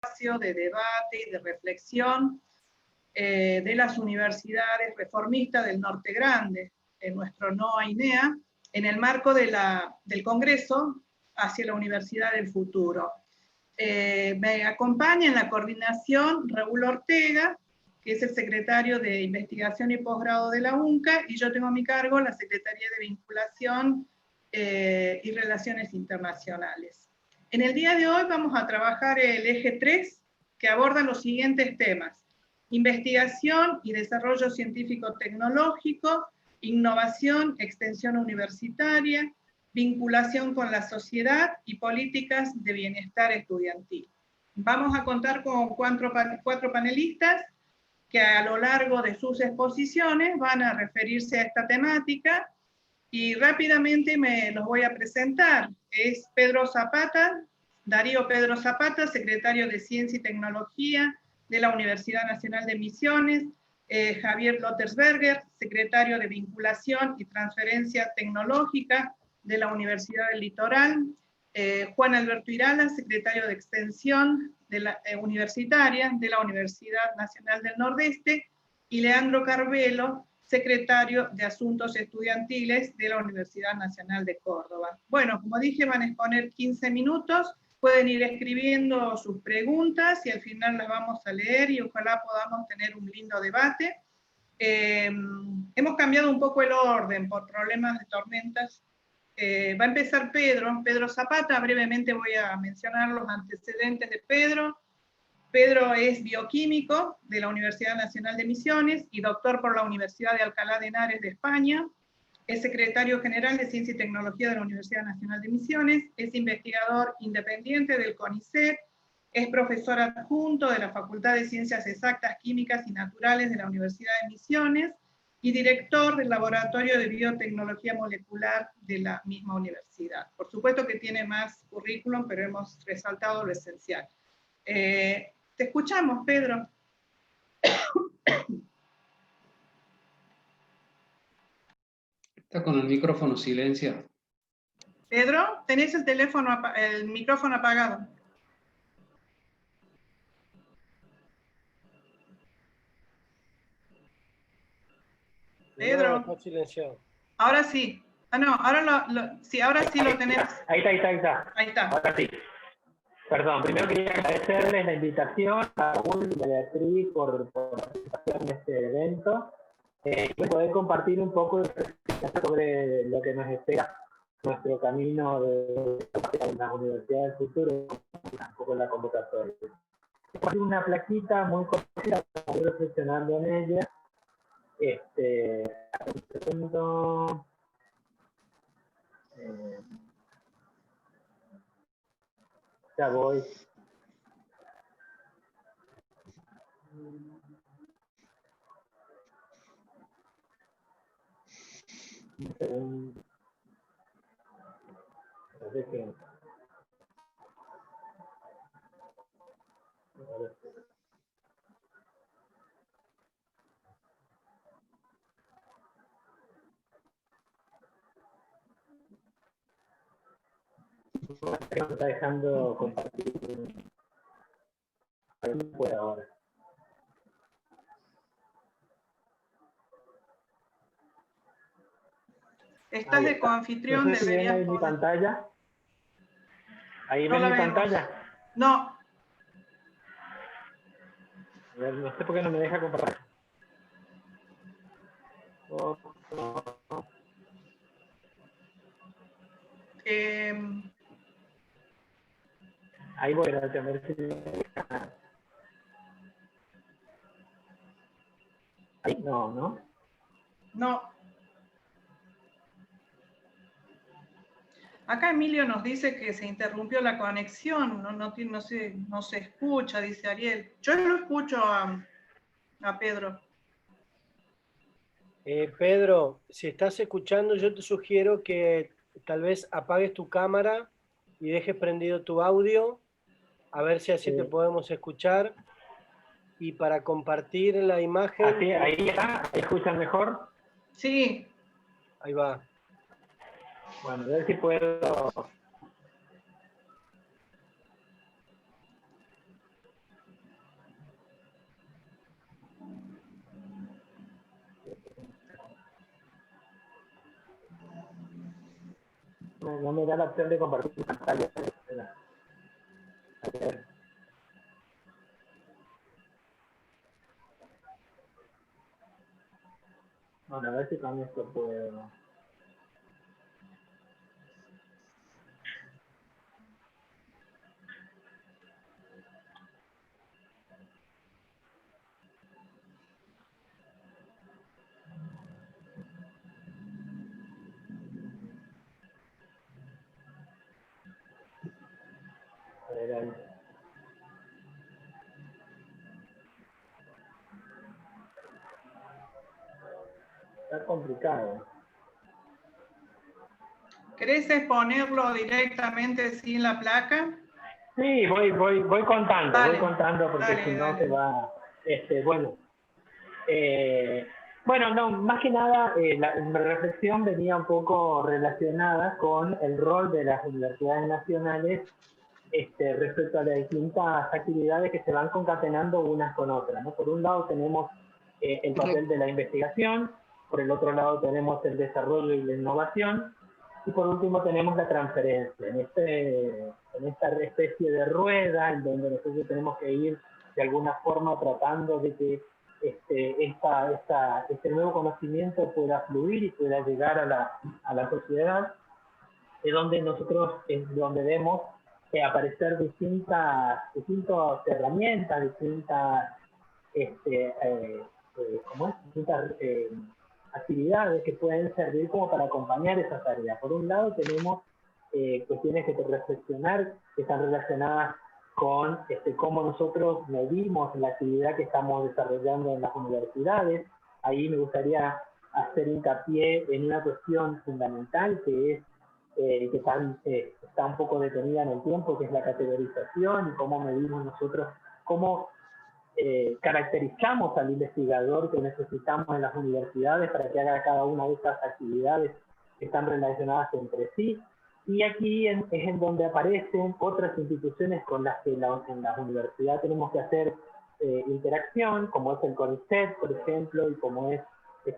espacio de debate y de reflexión de las universidades reformistas del Norte Grande, en nuestro NOA INEA, en el marco del Congreso hacia la Universidad del Futuro. Me acompaña en la coordinación Raúl Ortega, que es el secretario de Investigación y Posgrado de la UNCA, y yo tengo a mi cargo la Secretaría de Vinculación y Relaciones Internacionales. En el día de hoy vamos a trabajar el eje 3, que aborda los siguientes temas: investigación y desarrollo científico-tecnológico, innovación, extensión universitaria, vinculación con la sociedad y políticas de bienestar estudiantil. Vamos a contar con cuatro panelistas que a lo largo de sus exposiciones van a referirse a esta temática, y rápidamente me los voy a presentar. Es Pedro Zapata, Darío Pedro Zapata, secretario de Ciencia y Tecnología de la Universidad Nacional de Misiones; Javier Lottersberger, secretario de Vinculación y Transferencia Tecnológica de la Universidad del Litoral; Juan Alberto Irala, secretario de Extensión de la, Universitaria de la Universidad Nacional del Nordeste; y Leandro Carvelo, secretario de Asuntos Estudiantiles de la Universidad Nacional de Córdoba. Bueno, como dije, van a exponer 15 minutos, pueden ir escribiendo sus preguntas y al final las vamos a leer y ojalá podamos tener un lindo debate. Hemos cambiado un poco el orden por problemas de tormentas. Va a empezar Pedro Zapata. Brevemente voy a mencionar los antecedentes de Pedro. Pedro es bioquímico de la Universidad Nacional de Misiones y doctor por la Universidad de Alcalá de Henares de España. Es secretario general de Ciencia y Tecnología de la Universidad Nacional de Misiones. Es investigador independiente del CONICET. Es profesor adjunto de la Facultad de Ciencias Exactas, Químicas y Naturales de la Universidad de Misiones y director del Laboratorio de Biotecnología Molecular de la misma universidad. Por supuesto que tiene más currículum, pero hemos resaltado lo esencial. Te escuchamos, Pedro. Está con el micrófono silenciado. Pedro, tenés el micrófono apagado. Pedro. No, está silenciado. Ahora sí. Ah, no, sí, ahora sí lo tenés. Ahí está. Ahí está. Ahora sí. Perdón, primero quería agradecerles la invitación a Raúl y a Beatriz por participar en este evento y poder compartir un poco sobre lo que nos espera nuestro camino de la Universidad del Futuro, un poco la convocatoria. Hay una plaquita muy conocida, estoy reflexionando en ella. Ya voy. Un segundo. Me está dejando compartir. Ahí puede ahora. Estás de coanfitrión, no sé si ven ahí mi pantalla. ¿Ahí ven mi pantalla? No. A ver, no sé por qué no me deja compartir. Ahí voy a ver si me deja. Ahí no. No. Acá Emilio nos dice que se interrumpió la conexión, no se escucha, dice Ariel. Yo lo escucho a Pedro. Pedro, si estás escuchando, yo te sugiero que tal vez apagues tu cámara y dejes prendido tu audio, a ver si así te podemos escuchar. Y para compartir la imagen... Así, ahí está, ¿ahí escuchan mejor? Sí. Ahí va. Bueno, a ver si puedo... no me da la opción de compartir pantalla. A ver. Bueno, a ver si con esto puedo. A ver, ahí. Está complicado. ¿Querés exponerlo directamente sin la placa? Sí, voy contando, Dale, porque dale, si no dale. se va, bueno. Bueno, no, más que nada, mi reflexión venía un poco relacionada con el rol de las universidades nacionales respecto a las distintas actividades que se van concatenando unas con otras, ¿no? Por un lado tenemos el papel de la investigación, por el otro lado tenemos el desarrollo y la innovación, y por último tenemos la transferencia, en esta especie de rueda en donde nosotros tenemos que ir de alguna forma tratando de que este nuevo conocimiento pueda fluir y pueda llegar a la sociedad, es donde nosotros donde vemos aparecer distintas herramientas, distintas distintas actividades que pueden servir como para acompañar esas tareas. Por un lado tenemos cuestiones que reflexionar que están relacionadas con cómo nosotros medimos la actividad que estamos desarrollando en las universidades. Ahí me gustaría hacer hincapié en una cuestión fundamental que es que está un poco detenida en el tiempo, que es la categorización y cómo medimos nosotros, cómo caracterizamos al investigador que necesitamos en las universidades para que haga cada una de estas actividades que están relacionadas entre sí. Y aquí es en donde aparecen otras instituciones con las que en las universidades tenemos que hacer interacción, como es el CONICET, por ejemplo, y como es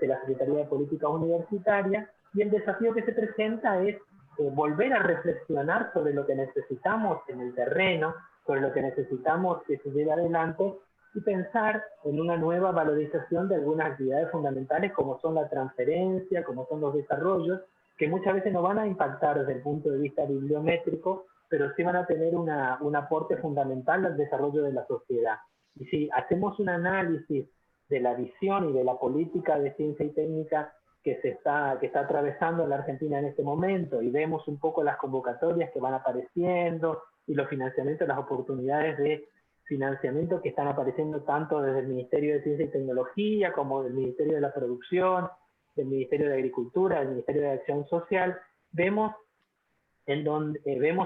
la Secretaría de Políticas Universitarias. Y el desafío que se presenta es volver a reflexionar sobre lo que necesitamos en el terreno, sobre lo que necesitamos que se lleve adelante, y pensar en una nueva valorización de algunas actividades fundamentales como son la transferencia, como son los desarrollos, que muchas veces no van a impactar desde el punto de vista bibliométrico, pero sí van a tener un aporte fundamental al desarrollo de la sociedad. Y si hacemos un análisis de la visión y de la política de ciencia y técnica que está atravesando la Argentina en este momento, y vemos un poco las convocatorias que van apareciendo y los financiamientos, las oportunidades de financiamiento que están apareciendo tanto desde el Ministerio de Ciencia y Tecnología como del Ministerio de la Producción, del Ministerio de Agricultura, del Ministerio de Acción Social, vemos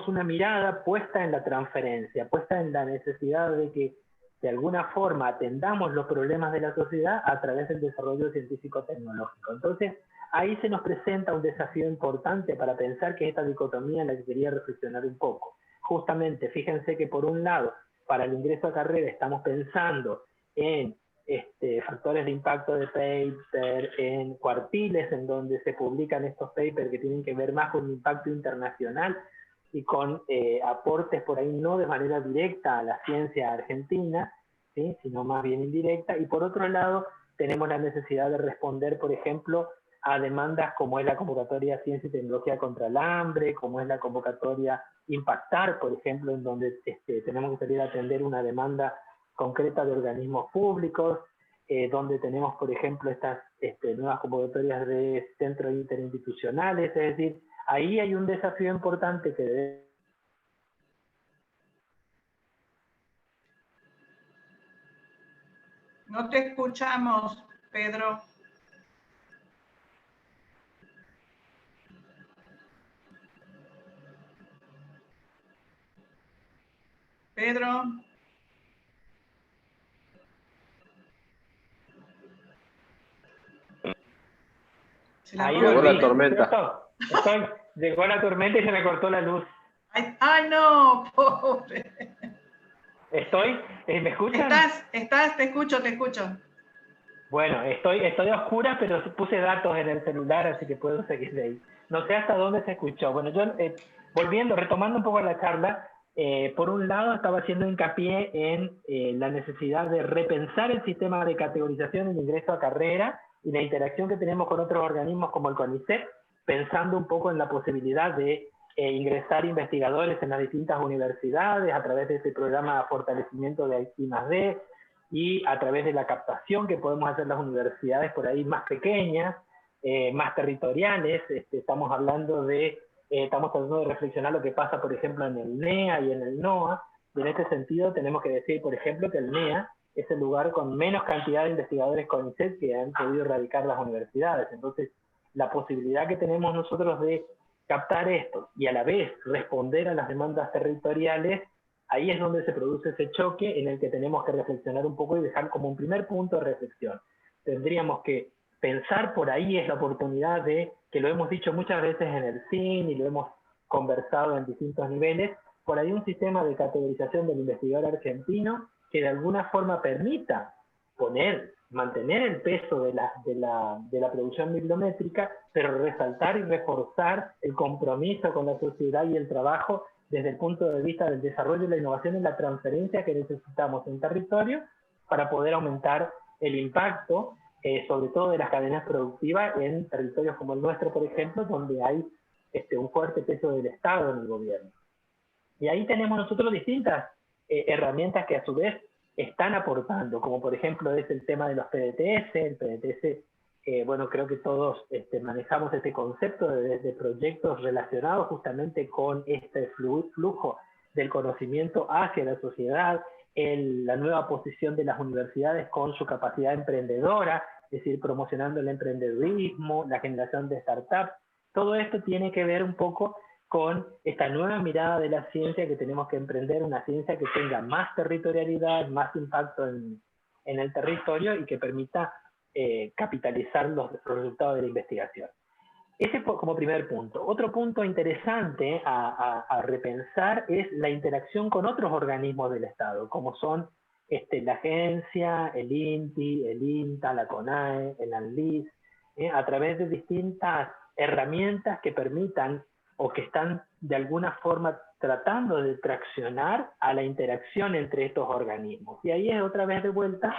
una mirada puesta en la transferencia, puesta en la necesidad de que de alguna forma atendamos los problemas de la sociedad a través del desarrollo científico-tecnológico. Entonces, ahí se nos presenta un desafío importante para pensar que esta dicotomía en la que quería reflexionar un poco. Justamente, fíjense que por un lado, para el ingreso a carrera estamos pensando en factores de impacto de paper, en cuartiles en donde se publican estos papers que tienen que ver más con impacto internacional y con aportes por ahí no de manera directa a la ciencia argentina, ¿sí?, sino más bien indirecta. Y por otro lado, tenemos la necesidad de responder, por ejemplo, a demandas como es la convocatoria Ciencia y Tecnología contra el Hambre, como es la convocatoria Impactar, por ejemplo, en donde tenemos que salir a atender una demanda concreta de organismos públicos, donde tenemos, por ejemplo, estas nuevas convocatorias de centros interinstitucionales. Es decir, ahí hay un desafío importante que debe... No te escuchamos, Pedro. Pedro. Ahí llegó volví, la tormenta. ¿cierto? Llegó la tormenta y se me cortó la luz. Ay, no, pobre. ¿Me escuchan? Te escucho. Bueno, estoy a oscuras, pero puse datos en el celular, así que puedo seguir de ahí. No sé hasta dónde se escuchó. Bueno, yo retomando un poco la charla, por un lado estaba haciendo hincapié en la necesidad de repensar el sistema de categorización en ingreso a carrera y la interacción que tenemos con otros organismos como el CONICET, pensando un poco en la posibilidad de ingresar investigadores en las distintas universidades a través de ese programa de fortalecimiento de I+D, y a través de la captación que podemos hacer las universidades por ahí más pequeñas, más territoriales. Estamos tratando de reflexionar lo que pasa, por ejemplo, en el NEA y en el NOA, y en este sentido tenemos que decir, por ejemplo, que el NEA es el lugar con menos cantidad de investigadores CONICET que han podido erradicar las universidades. Entonces, la posibilidad que tenemos nosotros de captar esto y a la vez responder a las demandas territoriales, ahí es donde se produce ese choque en el que tenemos que reflexionar un poco y dejar como un primer punto de reflexión. Tendríamos que pensar por ahí es la oportunidad de, que lo hemos dicho muchas veces en el CIN y lo hemos conversado en distintos niveles, por ahí un sistema de categorización del investigador argentino que de alguna forma permita mantener el peso de la producción bibliométrica, pero resaltar y reforzar el compromiso con la sociedad y el trabajo desde el punto de vista del desarrollo y la innovación y la transferencia que necesitamos en territorio para poder aumentar el impacto, sobre todo de las cadenas productivas en territorios como el nuestro, por ejemplo, donde hay un fuerte peso del Estado en el gobierno. Y ahí tenemos nosotros distintas herramientas que a su vez están aportando, como por ejemplo es el tema de los PDTS. El PDTS, bueno, creo que todos manejamos este concepto de proyectos relacionados justamente con este flujo del conocimiento hacia la sociedad, la nueva posición de las universidades con su capacidad emprendedora, es decir, promocionando el emprendedurismo, la generación de startups. Todo esto tiene que ver un poco con esta nueva mirada de la ciencia que tenemos que emprender, una ciencia que tenga más territorialidad, más impacto en el territorio y que permita capitalizar los resultados de la investigación. Ese como primer punto. Otro punto interesante a repensar es la interacción con otros organismos del Estado, como son la agencia, el INTI, el INTA, la CONAE, el ANLIS, a través de distintas herramientas que permitan o que están de alguna forma tratando de traccionar a la interacción entre estos organismos. Y ahí es otra vez de vuelta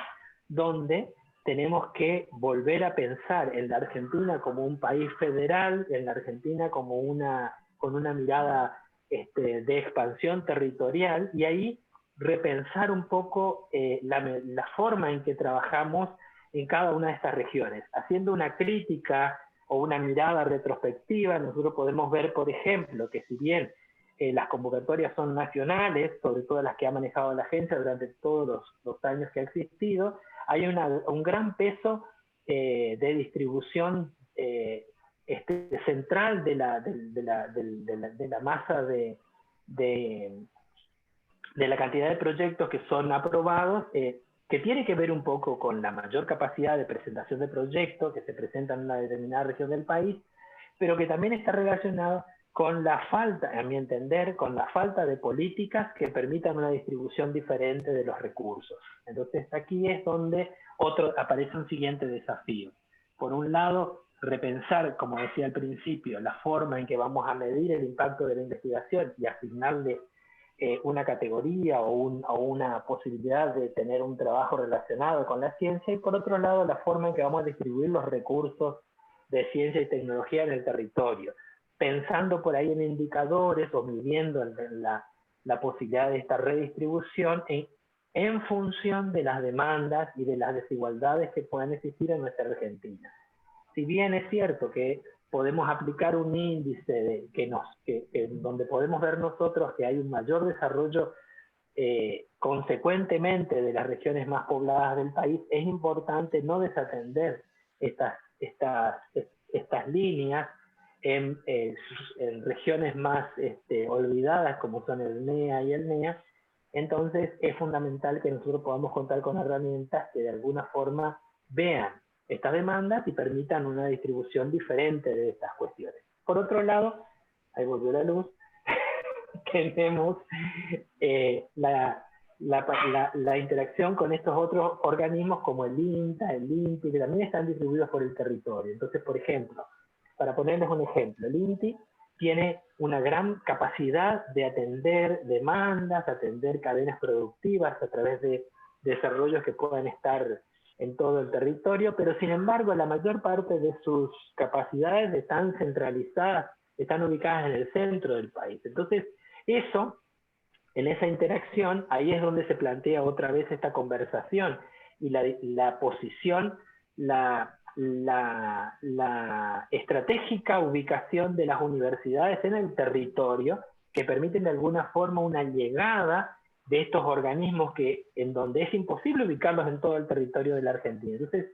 donde tenemos que volver a pensar en la Argentina como un país federal, en la Argentina como con una mirada de expansión territorial, y ahí repensar un poco la forma en que trabajamos en cada una de estas regiones, haciendo una crítica o una mirada retrospectiva. Nosotros podemos ver, por ejemplo, que si bien las convocatorias son nacionales, sobre todo las que ha manejado la agencia durante todos los años que ha existido, hay un gran peso de distribución central de la masa de la cantidad de proyectos que son aprobados, que tiene que ver un poco con la mayor capacidad de presentación de proyectos que se presentan en una determinada región del país, pero que también está relacionado con la falta, a mi entender, con la falta de políticas que permitan una distribución diferente de los recursos. Entonces aquí es donde aparece un siguiente desafío. Por un lado, repensar, como decía al principio, la forma en que vamos a medir el impacto de la investigación y asignarle una categoría o una posibilidad de tener un trabajo relacionado con la ciencia, y por otro lado la forma en que vamos a distribuir los recursos de ciencia y tecnología en el territorio, pensando por ahí en indicadores o midiendo la posibilidad de esta redistribución en función de las demandas y de las desigualdades que puedan existir en nuestra Argentina. Si bien es cierto que podemos aplicar un índice donde podemos ver nosotros que hay un mayor desarrollo consecuentemente de las regiones más pobladas del país, es importante no desatender estas líneas en regiones más olvidadas como son el NEA y el NEA. Entonces es fundamental que nosotros podamos contar con herramientas que de alguna forma vean estas demandas y permitan una distribución diferente de estas cuestiones. Por otro lado, ahí volvió la luz, tenemos la interacción con estos otros organismos como el INTA, el INTI, que también están distribuidos por el territorio. Entonces, por ejemplo, para ponerles un ejemplo, el INTI tiene una gran capacidad de atender demandas, atender cadenas productivas a través de desarrollos que puedan estar en todo el territorio, pero sin embargo la mayor parte de sus capacidades están centralizadas, están ubicadas en el centro del país. Entonces, eso, en esa interacción, ahí es donde se plantea otra vez esta conversación y la posición, la estratégica ubicación de las universidades en el territorio, que permiten de alguna forma una llegada de estos organismos en donde es imposible ubicarlos en todo el territorio de la Argentina. Entonces,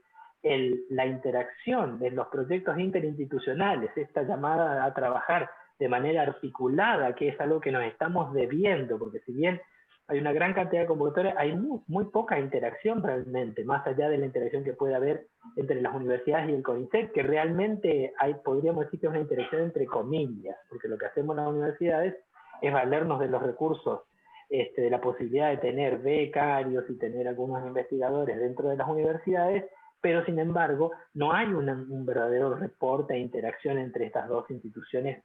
la interacción de los proyectos interinstitucionales, esta llamada a trabajar de manera articulada, que es algo que nos estamos debiendo, porque si bien hay una gran cantidad de convocatorias, hay muy poca interacción realmente, más allá de la interacción que puede haber entre las universidades y el CONICET, que realmente podríamos decir que es una interacción entre comillas, porque lo que hacemos en las universidades es valernos de los recursos, de la posibilidad de tener becarios y tener algunos investigadores dentro de las universidades, pero sin embargo no hay un verdadero reporte e interacción entre estas dos instituciones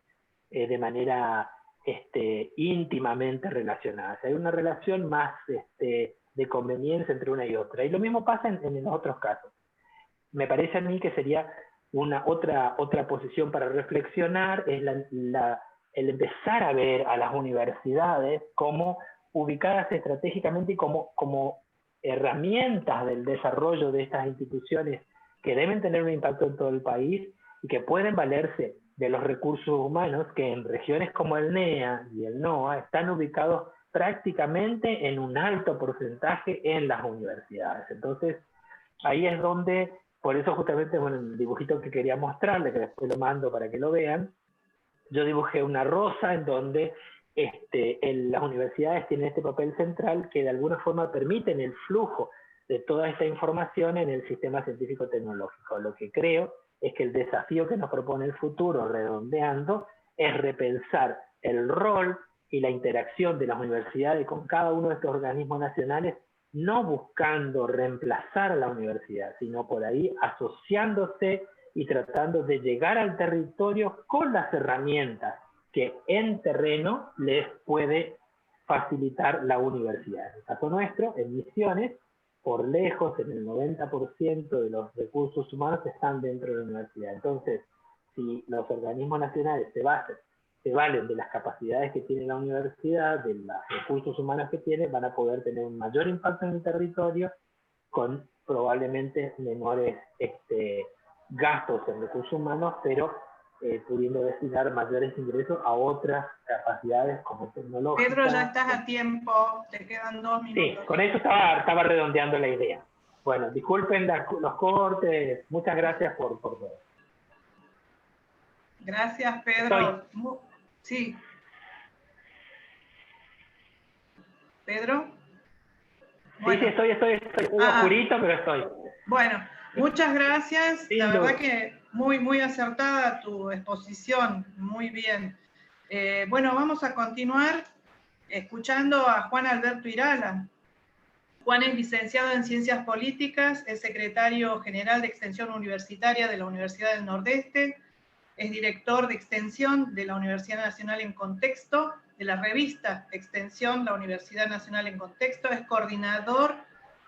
de manera íntimamente relacionadas. Hay una relación más de conveniencia entre una y otra. Y lo mismo pasa en los otros casos. Me parece a mí que sería otra posición para reflexionar, es el empezar a ver a las universidades como ubicadas estratégicamente y como herramientas del desarrollo de estas instituciones que deben tener un impacto en todo el país y que pueden valerse de los recursos humanos que en regiones como el NEA y el NOA están ubicados prácticamente en un alto porcentaje en las universidades. Entonces, ahí es donde, por eso justamente, bueno, el dibujito que quería mostrarle, que después lo mando para que lo vean, yo dibujé una rosa en donde las universidades tienen este papel central que de alguna forma permiten el flujo de toda esta información en el sistema científico-tecnológico. Lo que creo es que el desafío que nos propone el futuro, redondeando, es repensar el rol y la interacción de las universidades con cada uno de estos organismos nacionales, no buscando reemplazar a la universidad, sino por ahí asociándose y tratando de llegar al territorio con las herramientas que en terreno les puede facilitar la universidad. En el caso nuestro, en Misiones, por lejos, en el 90% de los recursos humanos están dentro de la universidad. Entonces, si los organismos nacionales se valen de las capacidades que tiene la universidad, de los recursos humanos que tiene, van a poder tener un mayor impacto en el territorio con probablemente menores gastos en recursos humanos, pero pudiendo destinar mayores ingresos a otras capacidades como tecnológicas. Pedro, ya estás a tiempo, te quedan 2 minutos. Sí, con eso estaba redondeando la idea. Bueno, disculpen los cortes, muchas gracias por todo. Gracias, Pedro. Sí. ¿Pedro? Bueno. Sí, estoy. Oscurito, pero estoy. Bueno, muchas gracias. Sí, la verdad que muy acertada tu exposición, muy bien. Bueno, vamos a continuar escuchando a Juan Alberto Irala. Juan es licenciado en Ciencias Políticas, es secretario general de Extensión Universitaria de la Universidad del Nordeste, es director de Extensión de la Universidad Nacional en Contexto, de la revista Extensión, la Universidad Nacional en Contexto, es coordinador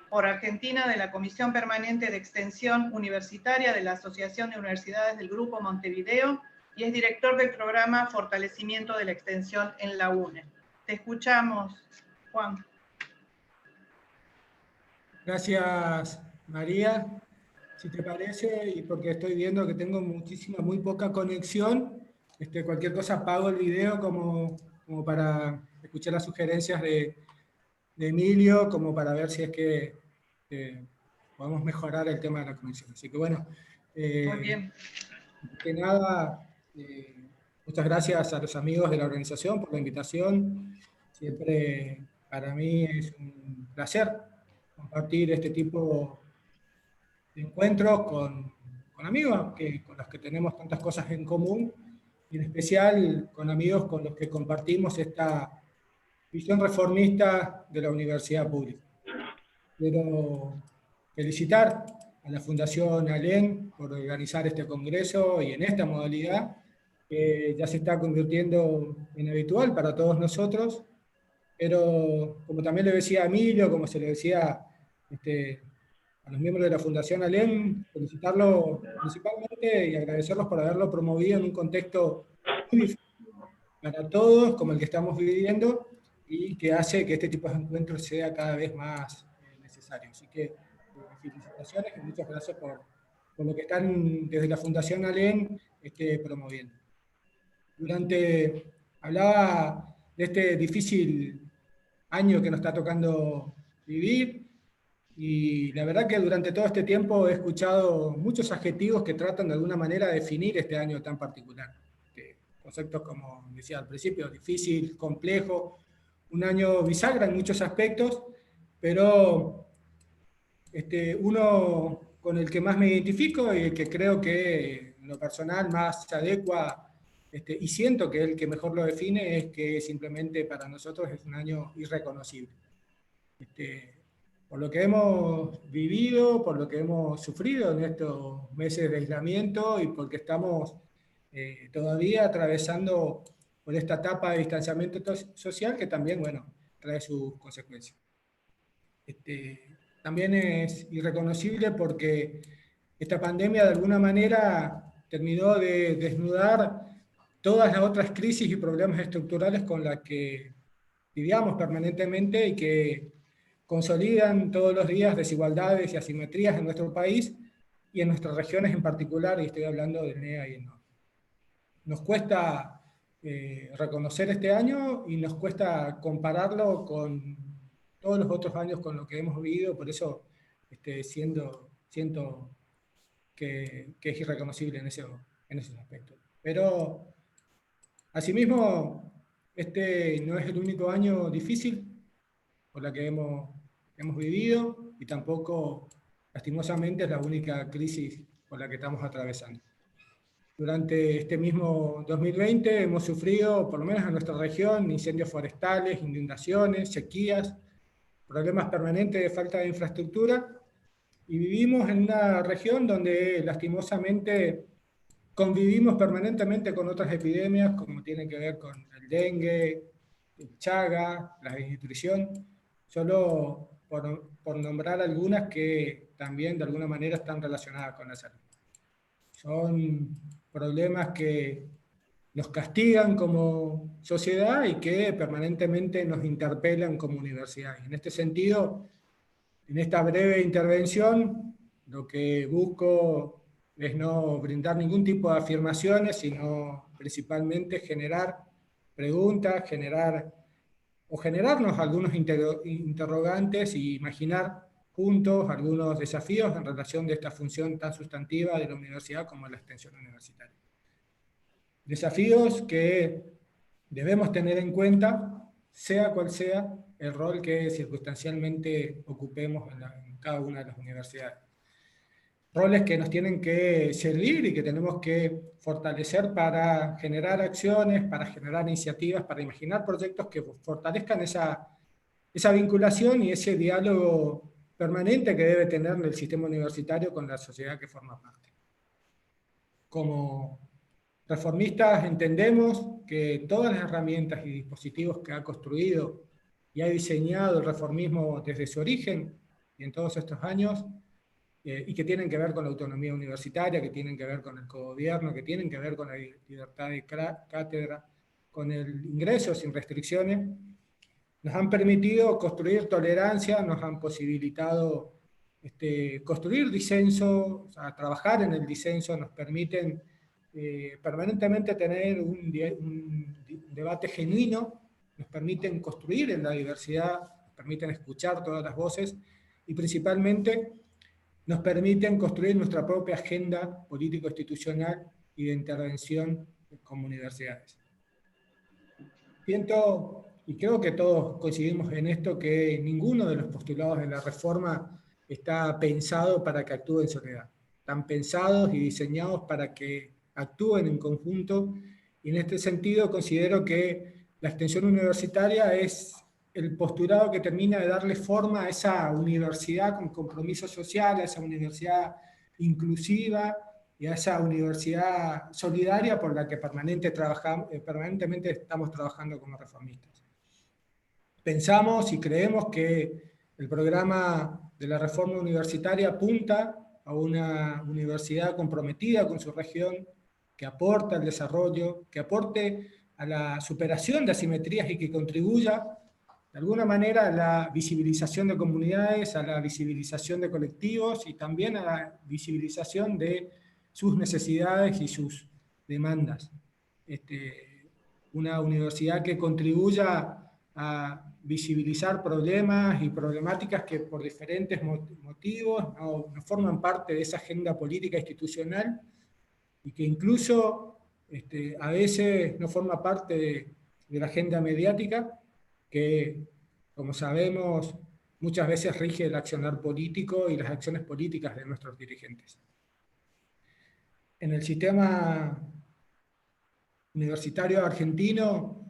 por Argentina de la Comisión Permanente de Extensión Universitaria de la Asociación de Universidades del Grupo Montevideo y es director del programa Fortalecimiento de la Extensión en la UNE. Te escuchamos, Juan. Gracias, María. Si te parece, y porque estoy viendo que tengo muy poca conexión, cualquier cosa apago el video como para escuchar las sugerencias de Emilio, como para ver si es que podemos mejorar el tema de la conexión. Así que bueno, muy bien. Que nada, muchas gracias a los amigos de la organización por la invitación. Siempre para mí es un placer compartir este tipo de encuentros con amigos con los que tenemos tantas cosas en común, y en especial con amigos con los que compartimos esta visión reformista de la universidad pública. Quiero felicitar a la Fundación ALEN por organizar este congreso y en esta modalidad, que ya se está convirtiendo en habitual para todos nosotros, pero como también le decía a Emilio, como se le decía a los miembros de la Fundación ALEN, felicitarlos principalmente y agradecerlos por haberlo promovido en un contexto muy difícil para todos, como el que estamos viviendo, y que hace que este tipo de encuentros sea cada vez más necesario. Así que felicitaciones y muchas gracias por lo que están desde la Fundación ALEN promoviendo. Hablaba de este difícil año que nos está tocando vivir, y la verdad que durante todo este tiempo he escuchado muchos adjetivos que tratan de alguna manera de definir este año tan particular. Conceptos como decía al principio, difícil, complejo, un año bisagra en muchos aspectos, pero uno con el que más me identifico y el que creo que en lo personal más se adecua y siento que es el que mejor lo define, es que simplemente para nosotros es un año irreconocible. Por lo que hemos vivido, por lo que hemos sufrido en estos meses de aislamiento y porque estamos todavía atravesando por esta etapa de distanciamiento social que también, bueno, trae sus consecuencias. También es irreconocible porque esta pandemia de alguna manera terminó de desnudar todas las otras crisis y problemas estructurales con las que lidiamos permanentemente y que consolidan todos los días desigualdades y asimetrías en nuestro país y en nuestras regiones en particular, y estoy hablando del NEA y el norte. Nos cuesta reconocer este año y nos cuesta compararlo con todos los otros años con lo que hemos vivido, por eso siento que es irreconocible en esos aspectos. Pero, asimismo, no es el único año difícil por la que hemos vivido y tampoco, lastimosamente, es la única crisis por la que estamos atravesando. Durante este mismo 2020 hemos sufrido, por lo menos en nuestra región, incendios forestales, inundaciones, sequías, problemas permanentes de falta de infraestructura, y vivimos en una región donde lastimosamente convivimos permanentemente con otras epidemias, como tienen que ver con el dengue, el Chaga, la desnutrición, solo por nombrar algunas que también de alguna manera están relacionadas con la salud. Son problemas que nos castigan como sociedad y que permanentemente nos interpelan como universidad. Y en este sentido, en esta breve intervención, lo que busco es no brindar ningún tipo de afirmaciones, sino principalmente generar preguntas, generarnos algunos interrogantes y imaginar juntos algunos desafíos en relación de esta función tan sustantiva de la universidad como la extensión universitaria. Desafíos que debemos tener en cuenta, sea cual sea el rol que circunstancialmente ocupemos en cada una de las universidades. Roles que nos tienen que servir y que tenemos que fortalecer para generar acciones, para generar iniciativas, para imaginar proyectos que fortalezcan esa vinculación y ese diálogo permanente que debe tener el sistema universitario con la sociedad que forma parte. Como reformistas entendemos que todas las herramientas y dispositivos que ha construido y ha diseñado el reformismo desde su origen y en todos estos años, y que tienen que ver con la autonomía universitaria, que tienen que ver con el cogobierno, que tienen que ver con la libertad de cátedra, con el ingreso sin restricciones, nos han permitido construir tolerancia, nos han posibilitado construir disenso, o sea, trabajar en el disenso, nos permiten permanentemente tener un debate genuino, nos permiten construir en la diversidad, nos permiten escuchar todas las voces y principalmente nos permiten construir nuestra propia agenda político-institucional y de intervención como universidades. Siento, y creo que todos coincidimos en esto, que ninguno de los postulados de la reforma está pensado para que actúe en soledad. Están pensados y diseñados para que actúen en conjunto, y en este sentido considero que la extensión universitaria es el postulado que termina de darle forma a esa universidad con compromiso social, a esa universidad inclusiva y a esa universidad solidaria por la que permanentemente estamos trabajando como reformistas. Pensamos y creemos que el programa de la reforma universitaria apunta a una universidad comprometida con su región, que aporta al desarrollo, que aporte a la superación de asimetrías y que contribuya de alguna manera a la visibilización de comunidades, a la visibilización de colectivos y también a la visibilización de sus necesidades y sus demandas. Una universidad que contribuya a visibilizar problemas y problemáticas que por diferentes motivos no forman parte de esa agenda política institucional y que incluso a veces no forma parte de la agenda mediática, que, como sabemos, muchas veces rige el accionar político y las acciones políticas de nuestros dirigentes. En el sistema universitario argentino,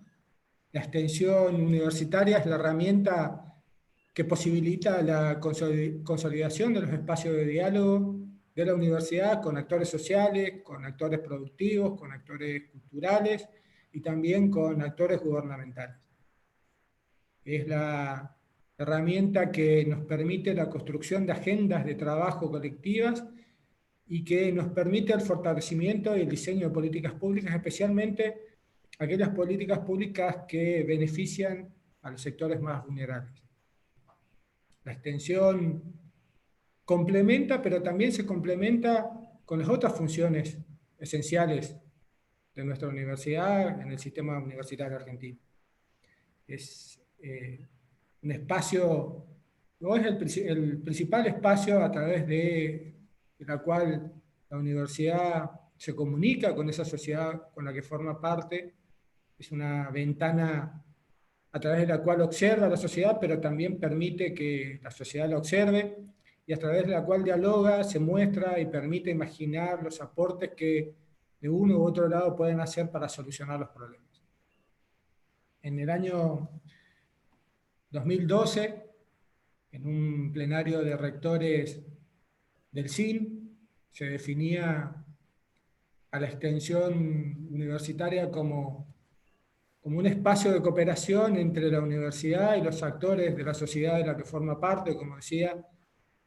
la extensión universitaria es la herramienta que posibilita la consolidación de los espacios de diálogo de la universidad con actores sociales, con actores productivos, con actores culturales y también con actores gubernamentales. Es la herramienta que nos permite la construcción de agendas de trabajo colectivas y que nos permite el fortalecimiento y el diseño de políticas públicas, especialmente aquellas políticas públicas que benefician a los sectores más vulnerables. La extensión complementa, pero también se complementa con las otras funciones esenciales de nuestra universidad en el sistema universitario argentino. Es un espacio, no es el principal espacio a través de la cual la universidad se comunica con esa sociedad con la que forma parte. Es una ventana a través de la cual observa la sociedad, pero también permite que la sociedad la observe, y a través de la cual dialoga, se muestra y permite imaginar los aportes que de uno u otro lado pueden hacer para solucionar los problemas. En el año 2012, en un plenario de rectores del CIN, se definía a la extensión universitaria como un espacio de cooperación entre la universidad y los actores de la sociedad de la que forma parte, como decía,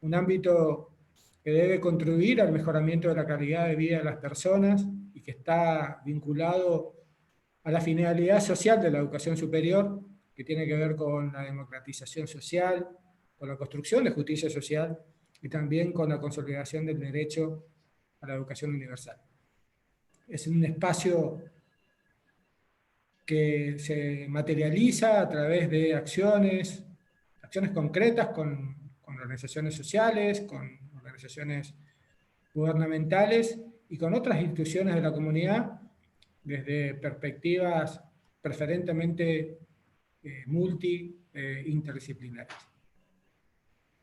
un ámbito que debe contribuir al mejoramiento de la calidad de vida de las personas y que está vinculado a la finalidad social de la educación superior, que tiene que ver con la democratización social, con la construcción de justicia social y también con la consolidación del derecho a la educación universal. Es un espacio que se materializa a través de acciones concretas con organizaciones sociales, con organizaciones gubernamentales y con otras instituciones de la comunidad desde perspectivas preferentemente interdisciplinarias.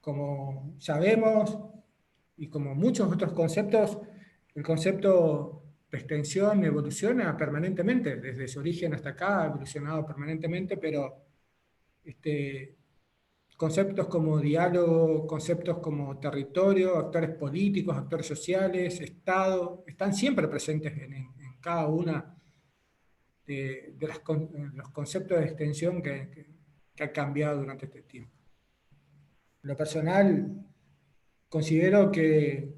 Como sabemos, y como muchos otros conceptos, el concepto de extensión evoluciona permanentemente, desde su origen hasta acá ha evolucionado permanentemente, pero conceptos como diálogo, conceptos como territorio, actores políticos, actores sociales, Estado, están siempre presentes en cada una de los conceptos de extensión que han cambiado durante este tiempo. En lo personal, considero que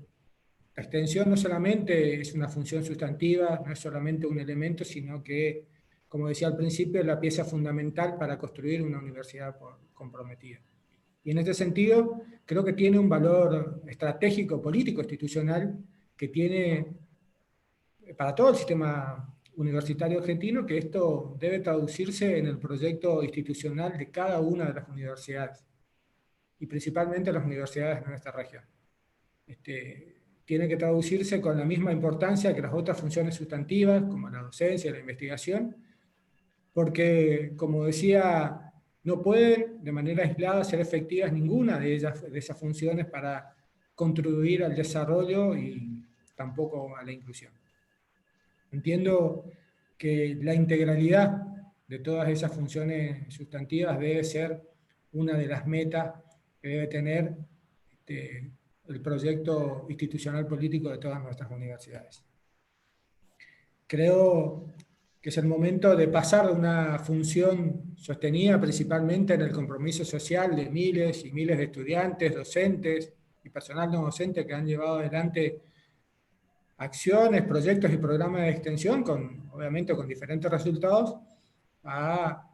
la extensión no solamente es una función sustantiva, no es solamente un elemento, sino que, como decía al principio, es la pieza fundamental para construir una universidad comprometida. Y en este sentido, creo que tiene un valor estratégico, político, institucional, que tiene para todo el sistema universitario argentino, que esto debe traducirse en el proyecto institucional de cada una de las universidades, y principalmente las universidades de nuestra región. Tiene que traducirse con la misma importancia que las otras funciones sustantivas, como la docencia y la investigación, porque, como decía, no pueden de manera aislada ser efectivas ninguna de esas funciones para contribuir al desarrollo y tampoco a la inclusión. Entiendo que la integralidad de todas esas funciones sustantivas debe ser una de las metas que debe tener el proyecto institucional político de todas nuestras universidades. Creo que es el momento de pasar de una función sostenida principalmente en el compromiso social de miles y miles de estudiantes, docentes y personal no docente que han llevado adelante acciones, proyectos y programas de extensión, obviamente con diferentes resultados, a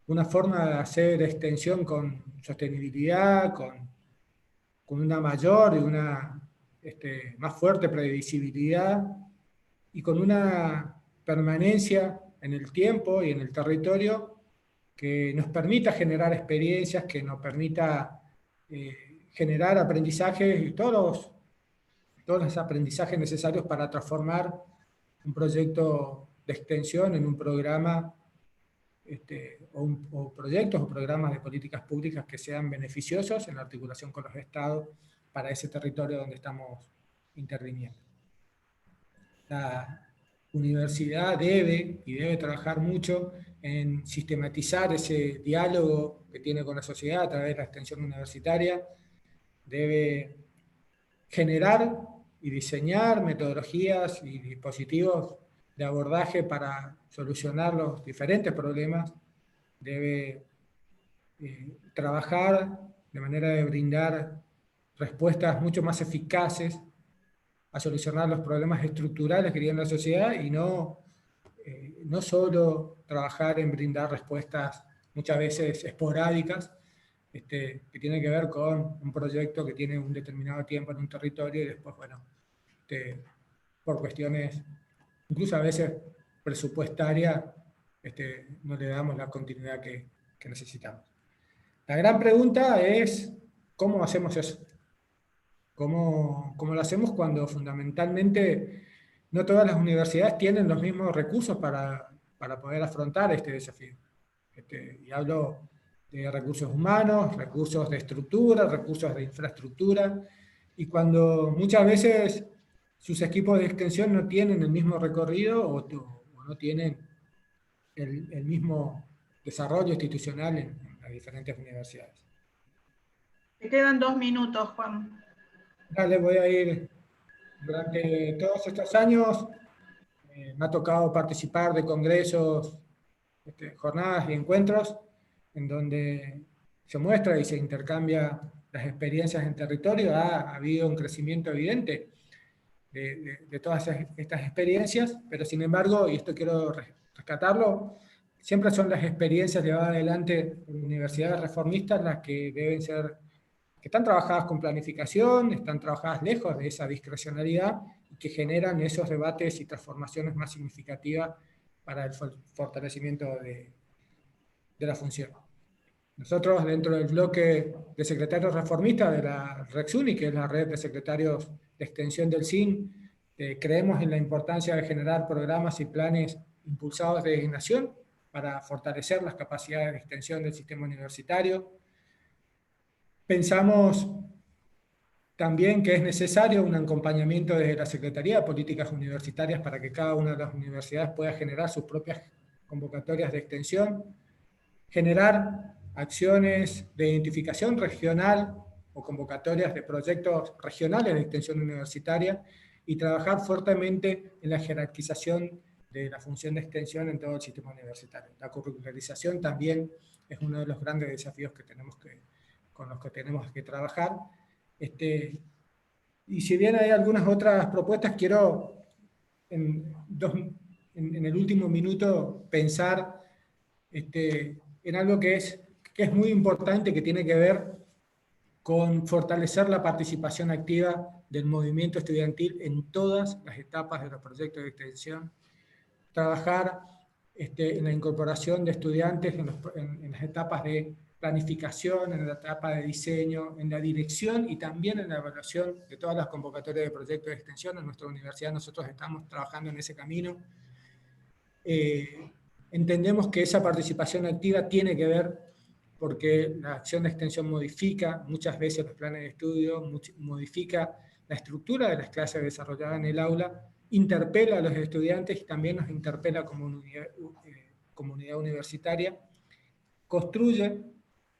una forma de hacer extensión con sostenibilidad, con una mayor y una más fuerte previsibilidad y con una permanencia en el tiempo y en el territorio que nos permita generar experiencias, que nos permita generar aprendizajes y todos los aprendizajes necesarios para transformar un proyecto de extensión en un programa o proyectos o programas de políticas públicas que sean beneficiosos en la articulación con los estados para ese territorio donde estamos interviniendo. La universidad debe trabajar mucho en sistematizar ese diálogo que tiene con la sociedad a través de la extensión universitaria, debe generar y diseñar metodologías y dispositivos de abordaje para solucionar los diferentes problemas, debe trabajar de manera de brindar respuestas mucho más eficaces a solucionar los problemas estructurales que tiene la sociedad y no solo trabajar en brindar respuestas muchas veces esporádicas, que tiene que ver con un proyecto que tiene un determinado tiempo en un territorio y después, bueno, por cuestiones incluso a veces presupuestarias, no le damos la continuidad que necesitamos. La gran pregunta es, ¿cómo hacemos eso? ¿Cómo lo hacemos cuando fundamentalmente no todas las universidades tienen los mismos recursos para poder afrontar este desafío? Y hablo de recursos humanos, recursos de estructura, recursos de infraestructura, y cuando muchas veces sus equipos de extensión no tienen el mismo recorrido o no tienen el mismo desarrollo institucional en las diferentes universidades. Te quedan 2 minutos, Juan. Dale, voy a ir. Durante todos estos años me ha tocado participar de congresos, jornadas y encuentros en donde se muestra y se intercambia las experiencias en territorio. Ha habido un crecimiento evidente de todas estas experiencias, pero sin embargo, y esto quiero rescatarlo, siempre son las experiencias llevadas adelante por universidades reformistas las que deben ser, que están trabajadas con planificación, están trabajadas lejos de esa discrecionalidad y que generan esos debates y transformaciones más significativas para el fortalecimiento de la función. Nosotros, dentro del bloque de secretarios reformistas de la REXUNI, que es la red de secretarios de extensión del SIN, creemos en la importancia de generar programas y planes impulsados de designación para fortalecer las capacidades de extensión del sistema universitario. Pensamos también que es necesario un acompañamiento desde la Secretaría de Políticas Universitarias para que cada una de las universidades pueda generar sus propias convocatorias de extensión, generar acciones de identificación regional o convocatorias de proyectos regionales de extensión universitaria y trabajar fuertemente en la jerarquización de la función de extensión en todo el sistema universitario. La curricularización también es uno de los grandes desafíos que con los que tenemos que trabajar. Y si bien hay algunas otras propuestas, quiero en el último minuto pensar en algo que es muy importante, que tiene que ver con fortalecer la participación activa del movimiento estudiantil en todas las etapas de los proyectos de extensión, trabajar en la incorporación de estudiantes en las etapas de planificación, en la etapa de diseño, en la dirección y también en la evaluación de todas las convocatorias de proyectos de extensión. En nuestra universidad nosotros estamos trabajando en ese camino. Entendemos que esa participación activa tiene que ver porque la acción de extensión modifica muchas veces los planes de estudio, modifica la estructura de las clases desarrolladas en el aula, interpela a los estudiantes y también nos interpela como comunidad universitaria, construye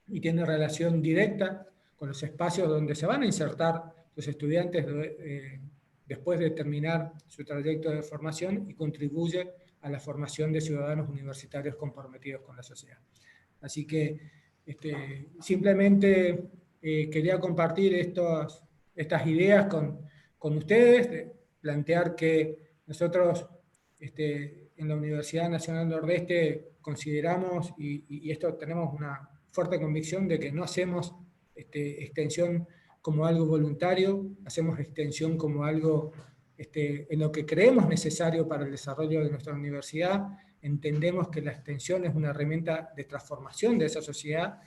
y tiene relación directa con los espacios donde se van a insertar los estudiantes después de terminar su trayecto de formación y contribuye a la formación de ciudadanos universitarios comprometidos con la sociedad. Así que simplemente quería compartir estas ideas con ustedes, de plantear que nosotros en la Universidad Nacional Nordeste consideramos, y esto tenemos una fuerte convicción de que no hacemos extensión como algo voluntario, hacemos extensión como algo en lo que creemos necesario para el desarrollo de nuestra universidad. Entendemos que la extensión es una herramienta de transformación de esa sociedad,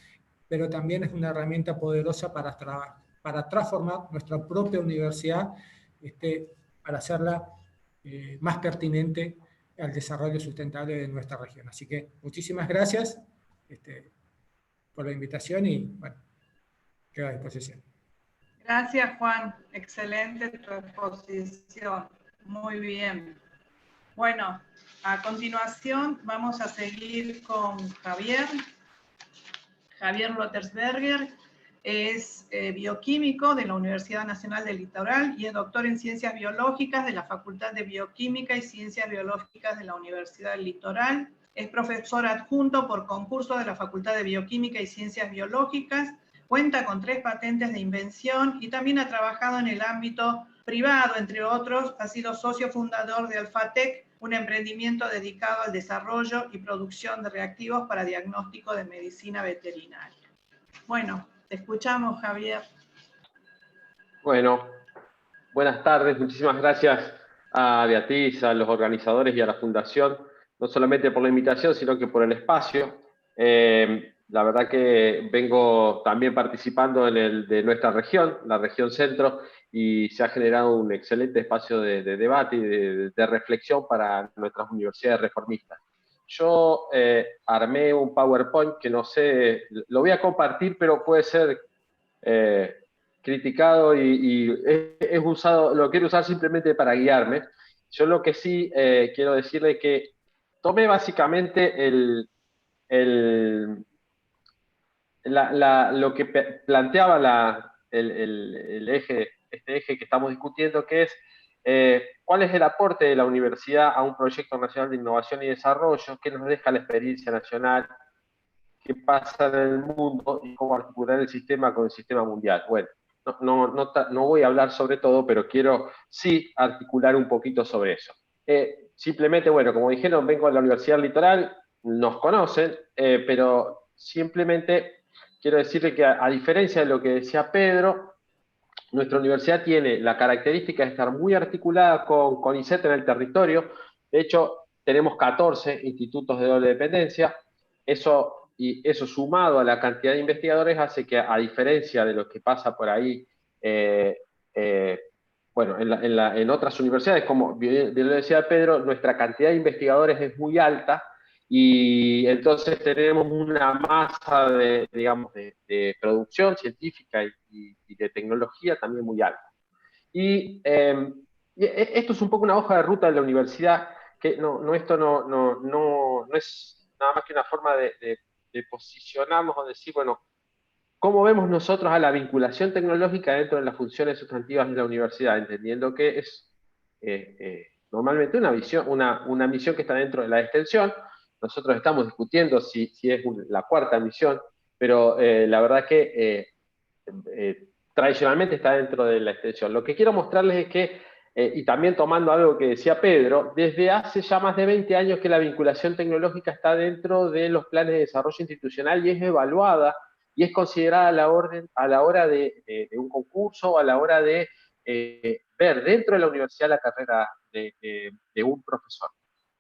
pero también es una herramienta poderosa para transformar nuestra propia universidad, para hacerla más pertinente al desarrollo sustentable de nuestra región. Así que muchísimas gracias por la invitación y bueno, quedo a disposición. Gracias, Juan. Excelente tu exposición. Muy bien. Bueno, a continuación vamos a seguir con Javier. Javier Lotersberger es bioquímico de la Universidad Nacional del Litoral y es doctor en Ciencias Biológicas de la Facultad de Bioquímica y Ciencias Biológicas de la Universidad del Litoral. Es profesor adjunto por concurso de la Facultad de Bioquímica y Ciencias Biológicas. Cuenta con 3 patentes de invención y también ha trabajado en el ámbito privado, entre otros. Ha sido socio fundador de Alfatec, un emprendimiento dedicado al desarrollo y producción de reactivos para diagnóstico de medicina veterinaria. Bueno, te escuchamos, Javier. Bueno, buenas tardes. Muchísimas gracias a Beatriz, a los organizadores y a la Fundación, no solamente por la invitación, sino que por el espacio. La verdad que vengo también participando de nuestra región, la región centro, y se ha generado un excelente espacio de debate y de reflexión para nuestras universidades reformistas. Yo armé un PowerPoint que no sé, lo voy a compartir, pero puede ser criticado y lo quiero usar simplemente para guiarme. Yo lo que sí quiero decirle es que tomé básicamente lo que planteaba este eje que estamos discutiendo, que es cuál es el aporte de la universidad a un proyecto nacional de innovación y desarrollo, qué nos deja la experiencia nacional, qué pasa en el mundo y cómo articular el sistema con el sistema mundial. Bueno, no voy a hablar sobre todo, pero quiero sí articular un poquito sobre eso. Simplemente, bueno, como dijeron, vengo de la Universidad Litoral, nos conocen, pero simplemente quiero decirle que a diferencia de lo que decía Pedro, nuestra universidad tiene la característica de estar muy articulada con CONICET en el territorio. De hecho, tenemos 14 institutos de doble dependencia. Eso sumado a la cantidad de investigadores hace que, a diferencia de lo que pasa por ahí, bueno, en otras universidades, como bien lo decía Pedro, nuestra cantidad de investigadores es muy alta y entonces tenemos una masa digamos, de producción científica y de tecnología también muy alta. Y esto es un poco una hoja de ruta de la universidad, que esto no es nada más que una forma de posicionarnos o decir, bueno, ¿cómo vemos nosotros a la vinculación tecnológica dentro de las funciones sustantivas de la universidad? Entendiendo que es normalmente una misión que está dentro de la extensión. Nosotros estamos discutiendo si es la cuarta misión, pero la verdad que tradicionalmente está dentro de la extensión. Lo que quiero mostrarles es que, y también tomando algo que decía Pedro, desde hace ya más de 20 años que la vinculación tecnológica está dentro de los planes de desarrollo institucional y es evaluada y es considerada a la hora de un concurso, a la hora de ver dentro de la universidad la carrera de un profesor.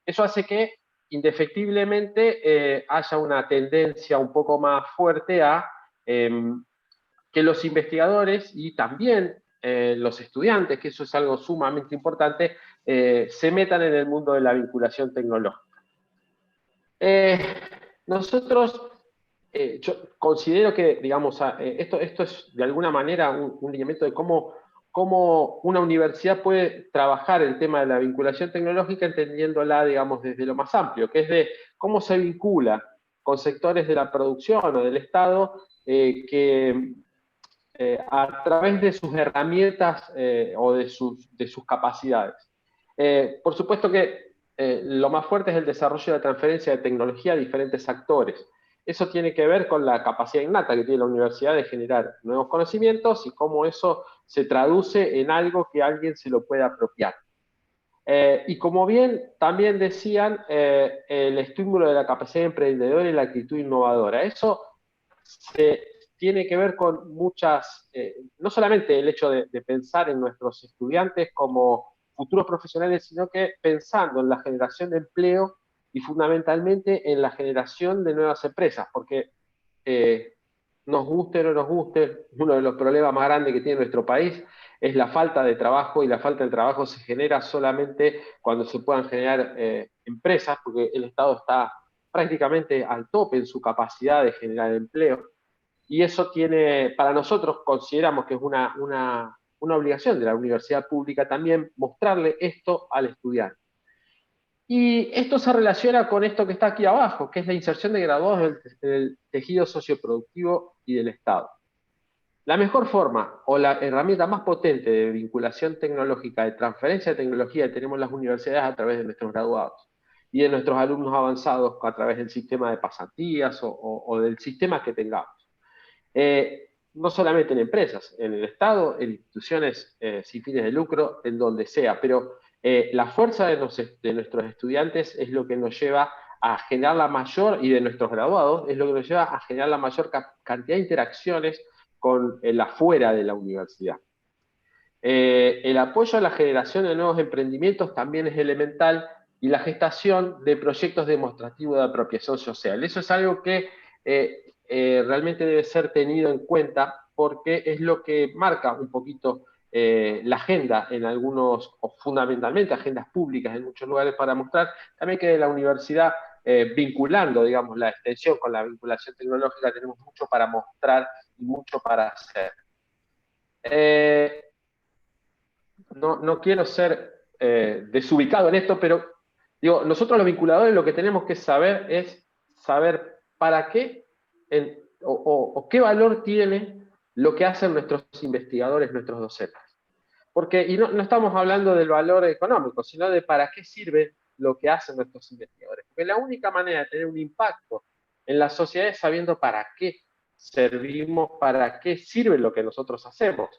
Eso hace que indefectiblemente haya una tendencia un poco más fuerte a que los investigadores y también los estudiantes, que eso es algo sumamente importante, se metan en el mundo de la vinculación tecnológica. Nosotros, yo considero que, digamos, esto es de alguna manera un lineamiento de cómo cómo una universidad puede trabajar el tema de la vinculación tecnológica entendiéndola, digamos, desde lo más amplio, que es de cómo se vincula con sectores de la producción o del Estado que a través de sus herramientas o de sus capacidades. Por supuesto que lo más fuerte es el desarrollo de la transferencia de tecnología a diferentes actores. Eso tiene que ver con la capacidad innata que tiene la universidad de generar nuevos conocimientos y cómo eso se traduce en algo que alguien se lo pueda apropiar. Y como bien también decían, el estímulo de la capacidad emprendedora y la actitud innovadora. Eso tiene que ver con muchas, no solamente el hecho de pensar en nuestros estudiantes como futuros profesionales, sino que pensando en la generación de empleo y fundamentalmente en la generación de nuevas empresas, porque nos guste o no nos guste, uno de los problemas más grandes que tiene nuestro país es la falta de trabajo, y la falta de trabajo se genera solamente cuando se puedan generar empresas, porque el Estado está prácticamente al tope en su capacidad de generar empleo, y eso tiene, para nosotros consideramos que es una obligación de la universidad pública también mostrarle esto al estudiante. Y esto se relaciona con esto que está aquí abajo, que es la inserción de graduados del tejido socioproductivo y del Estado. La mejor forma o la herramienta más potente de vinculación tecnológica, de transferencia de tecnología que tenemos las universidades a través de nuestros graduados y de nuestros alumnos avanzados a través del sistema de pasantías o del sistema que tengamos. No solamente en empresas, en el Estado, en instituciones sin fines de lucro, en donde sea, pero la fuerza de nuestros estudiantes es lo que nos lleva a generar la mayor, y de nuestros graduados, es lo que nos lleva a generar la mayor cantidad de interacciones con el afuera de la universidad. El apoyo a la generación de nuevos emprendimientos también es elemental, y la gestación de proyectos demostrativos de apropiación social. Eso es algo que realmente debe ser tenido en cuenta, porque es lo que marca un poquito la agenda en algunos, o fundamentalmente agendas públicas en muchos lugares, para mostrar también que la universidad, vinculando, digamos, la extensión con la vinculación tecnológica, tenemos mucho para mostrar y mucho para hacer. No quiero ser desubicado en esto, pero digo, nosotros los vinculadores lo que tenemos que saber es saber para qué o qué valor tiene lo que hacen nuestros investigadores, nuestros docentes. Porque, y no estamos hablando del valor económico, sino de para qué sirve lo que hacen nuestros investigadores. Porque la única manera de tener un impacto en la sociedad es sabiendo para qué servimos, para qué sirve lo que nosotros hacemos.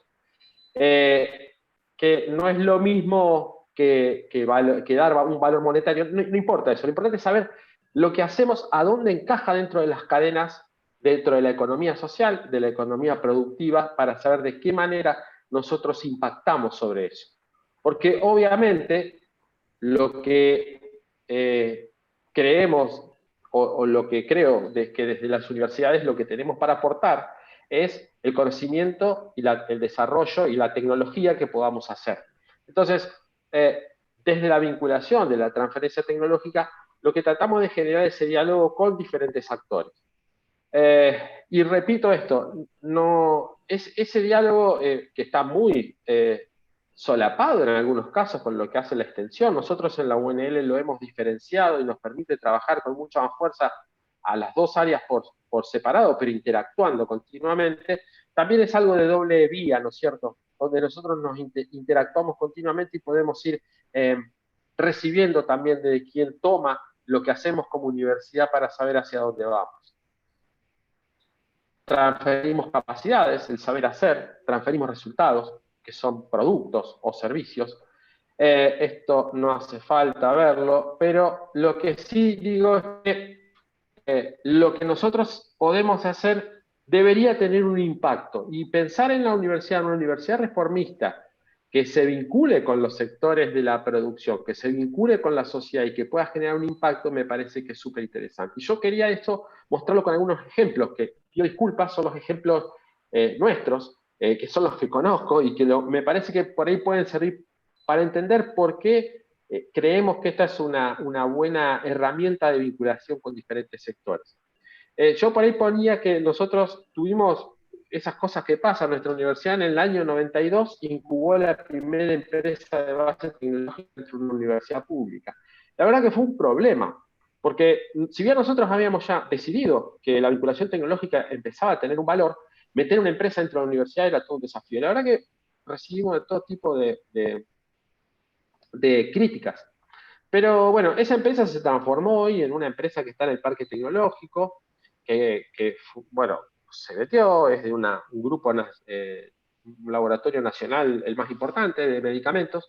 Que no es lo mismo que dar un valor monetario, no importa eso, lo importante es saber lo que hacemos, a dónde encaja dentro de las cadenas, dentro de la economía social, de la economía productiva, para saber de qué manera nosotros impactamos sobre eso. Porque obviamente lo que creemos, o lo que creo que desde las universidades lo que tenemos para aportar es el conocimiento y el desarrollo y la tecnología que podamos hacer. Entonces, desde la vinculación de la transferencia tecnológica, lo que tratamos de generar es ese diálogo con diferentes actores. Y repito esto, es ese diálogo que está muy solapado en algunos casos con lo que hace la extensión. Nosotros en la UNL lo hemos diferenciado y nos permite trabajar con mucha más fuerza a las dos áreas por separado, pero interactuando continuamente. También es algo de doble vía, ¿no es cierto?, donde nosotros nos interactuamos continuamente y podemos ir recibiendo también de quien toma lo que hacemos como universidad para saber hacia dónde vamos. Transferimos capacidades, el saber hacer, transferimos resultados, que son productos o servicios. Esto no hace falta verlo, pero lo que sí digo es que lo que nosotros podemos hacer debería tener un impacto, y pensar en la universidad, una universidad reformista, que se vincule con los sectores de la producción, que se vincule con la sociedad y que pueda generar un impacto, me parece que es súper interesante. Y yo quería esto mostrarlo con algunos ejemplos, que pido disculpas, son los ejemplos nuestros, que son los que conozco, y que me parece que por ahí pueden servir para entender por qué creemos que esta es una buena herramienta de vinculación con diferentes sectores. Yo por ahí ponía que nosotros tuvimos esas cosas que pasan. Nuestra universidad en el año 92 incubó la primera empresa de base tecnológica dentro de una universidad pública. La verdad que fue un problema, porque si bien nosotros habíamos ya decidido que la vinculación tecnológica empezaba a tener un valor, meter una empresa dentro de la universidad era todo un desafío. La verdad que recibimos de todo tipo de críticas. Pero bueno, esa empresa se transformó hoy en una empresa que está en el parque tecnológico, que bueno, se metió, es de un grupo, un laboratorio nacional, el más importante de medicamentos.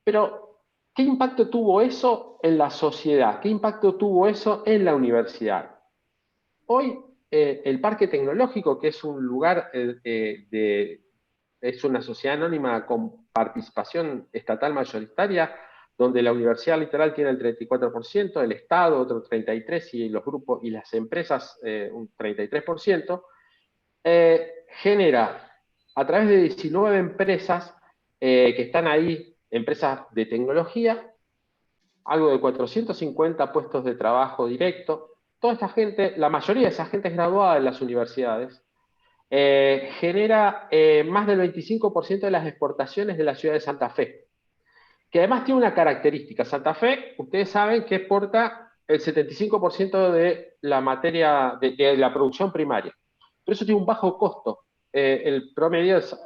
Pero, ¿qué impacto tuvo eso en la sociedad? ¿Qué impacto tuvo eso en la universidad? Hoy, el parque tecnológico, que es un lugar es una sociedad anónima con participación estatal mayoritaria, donde la universidad literal tiene el 34%, el Estado otro 33% y los grupos y las empresas un 33%, genera a través de 19 empresas que están ahí, empresas de tecnología, algo de 450 puestos de trabajo directo. Toda esta gente, la mayoría de esa gente es graduada en las universidades, genera más del 25% de las exportaciones de la ciudad de Santa Fe, que además tiene una característica. Santa Fe, ustedes saben que exporta el 75% de la materia, de la producción primaria, pero eso tiene un bajo costo. El promedio es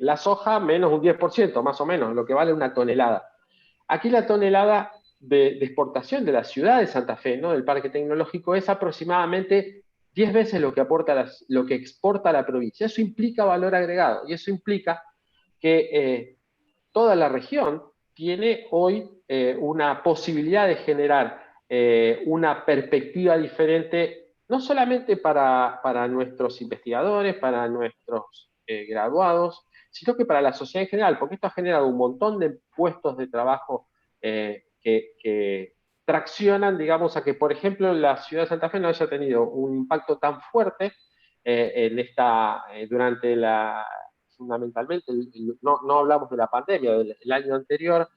la soja menos un 10%, más o menos, lo que vale una tonelada. Aquí la tonelada de exportación de la ciudad de Santa Fe, ¿no?, del parque tecnológico, es aproximadamente 10 veces lo que exporta la provincia. Eso implica valor agregado y eso implica que toda la región tiene hoy una posibilidad de generar una perspectiva diferente, no solamente para nuestros investigadores, para nuestros graduados, sino que para la sociedad en general, porque esto ha generado un montón de puestos de trabajo que traccionan, digamos, a que, por ejemplo, la ciudad de Santa Fe no haya tenido un impacto tan fuerte durante fundamentalmente, no hablamos de la pandemia, del año anterior,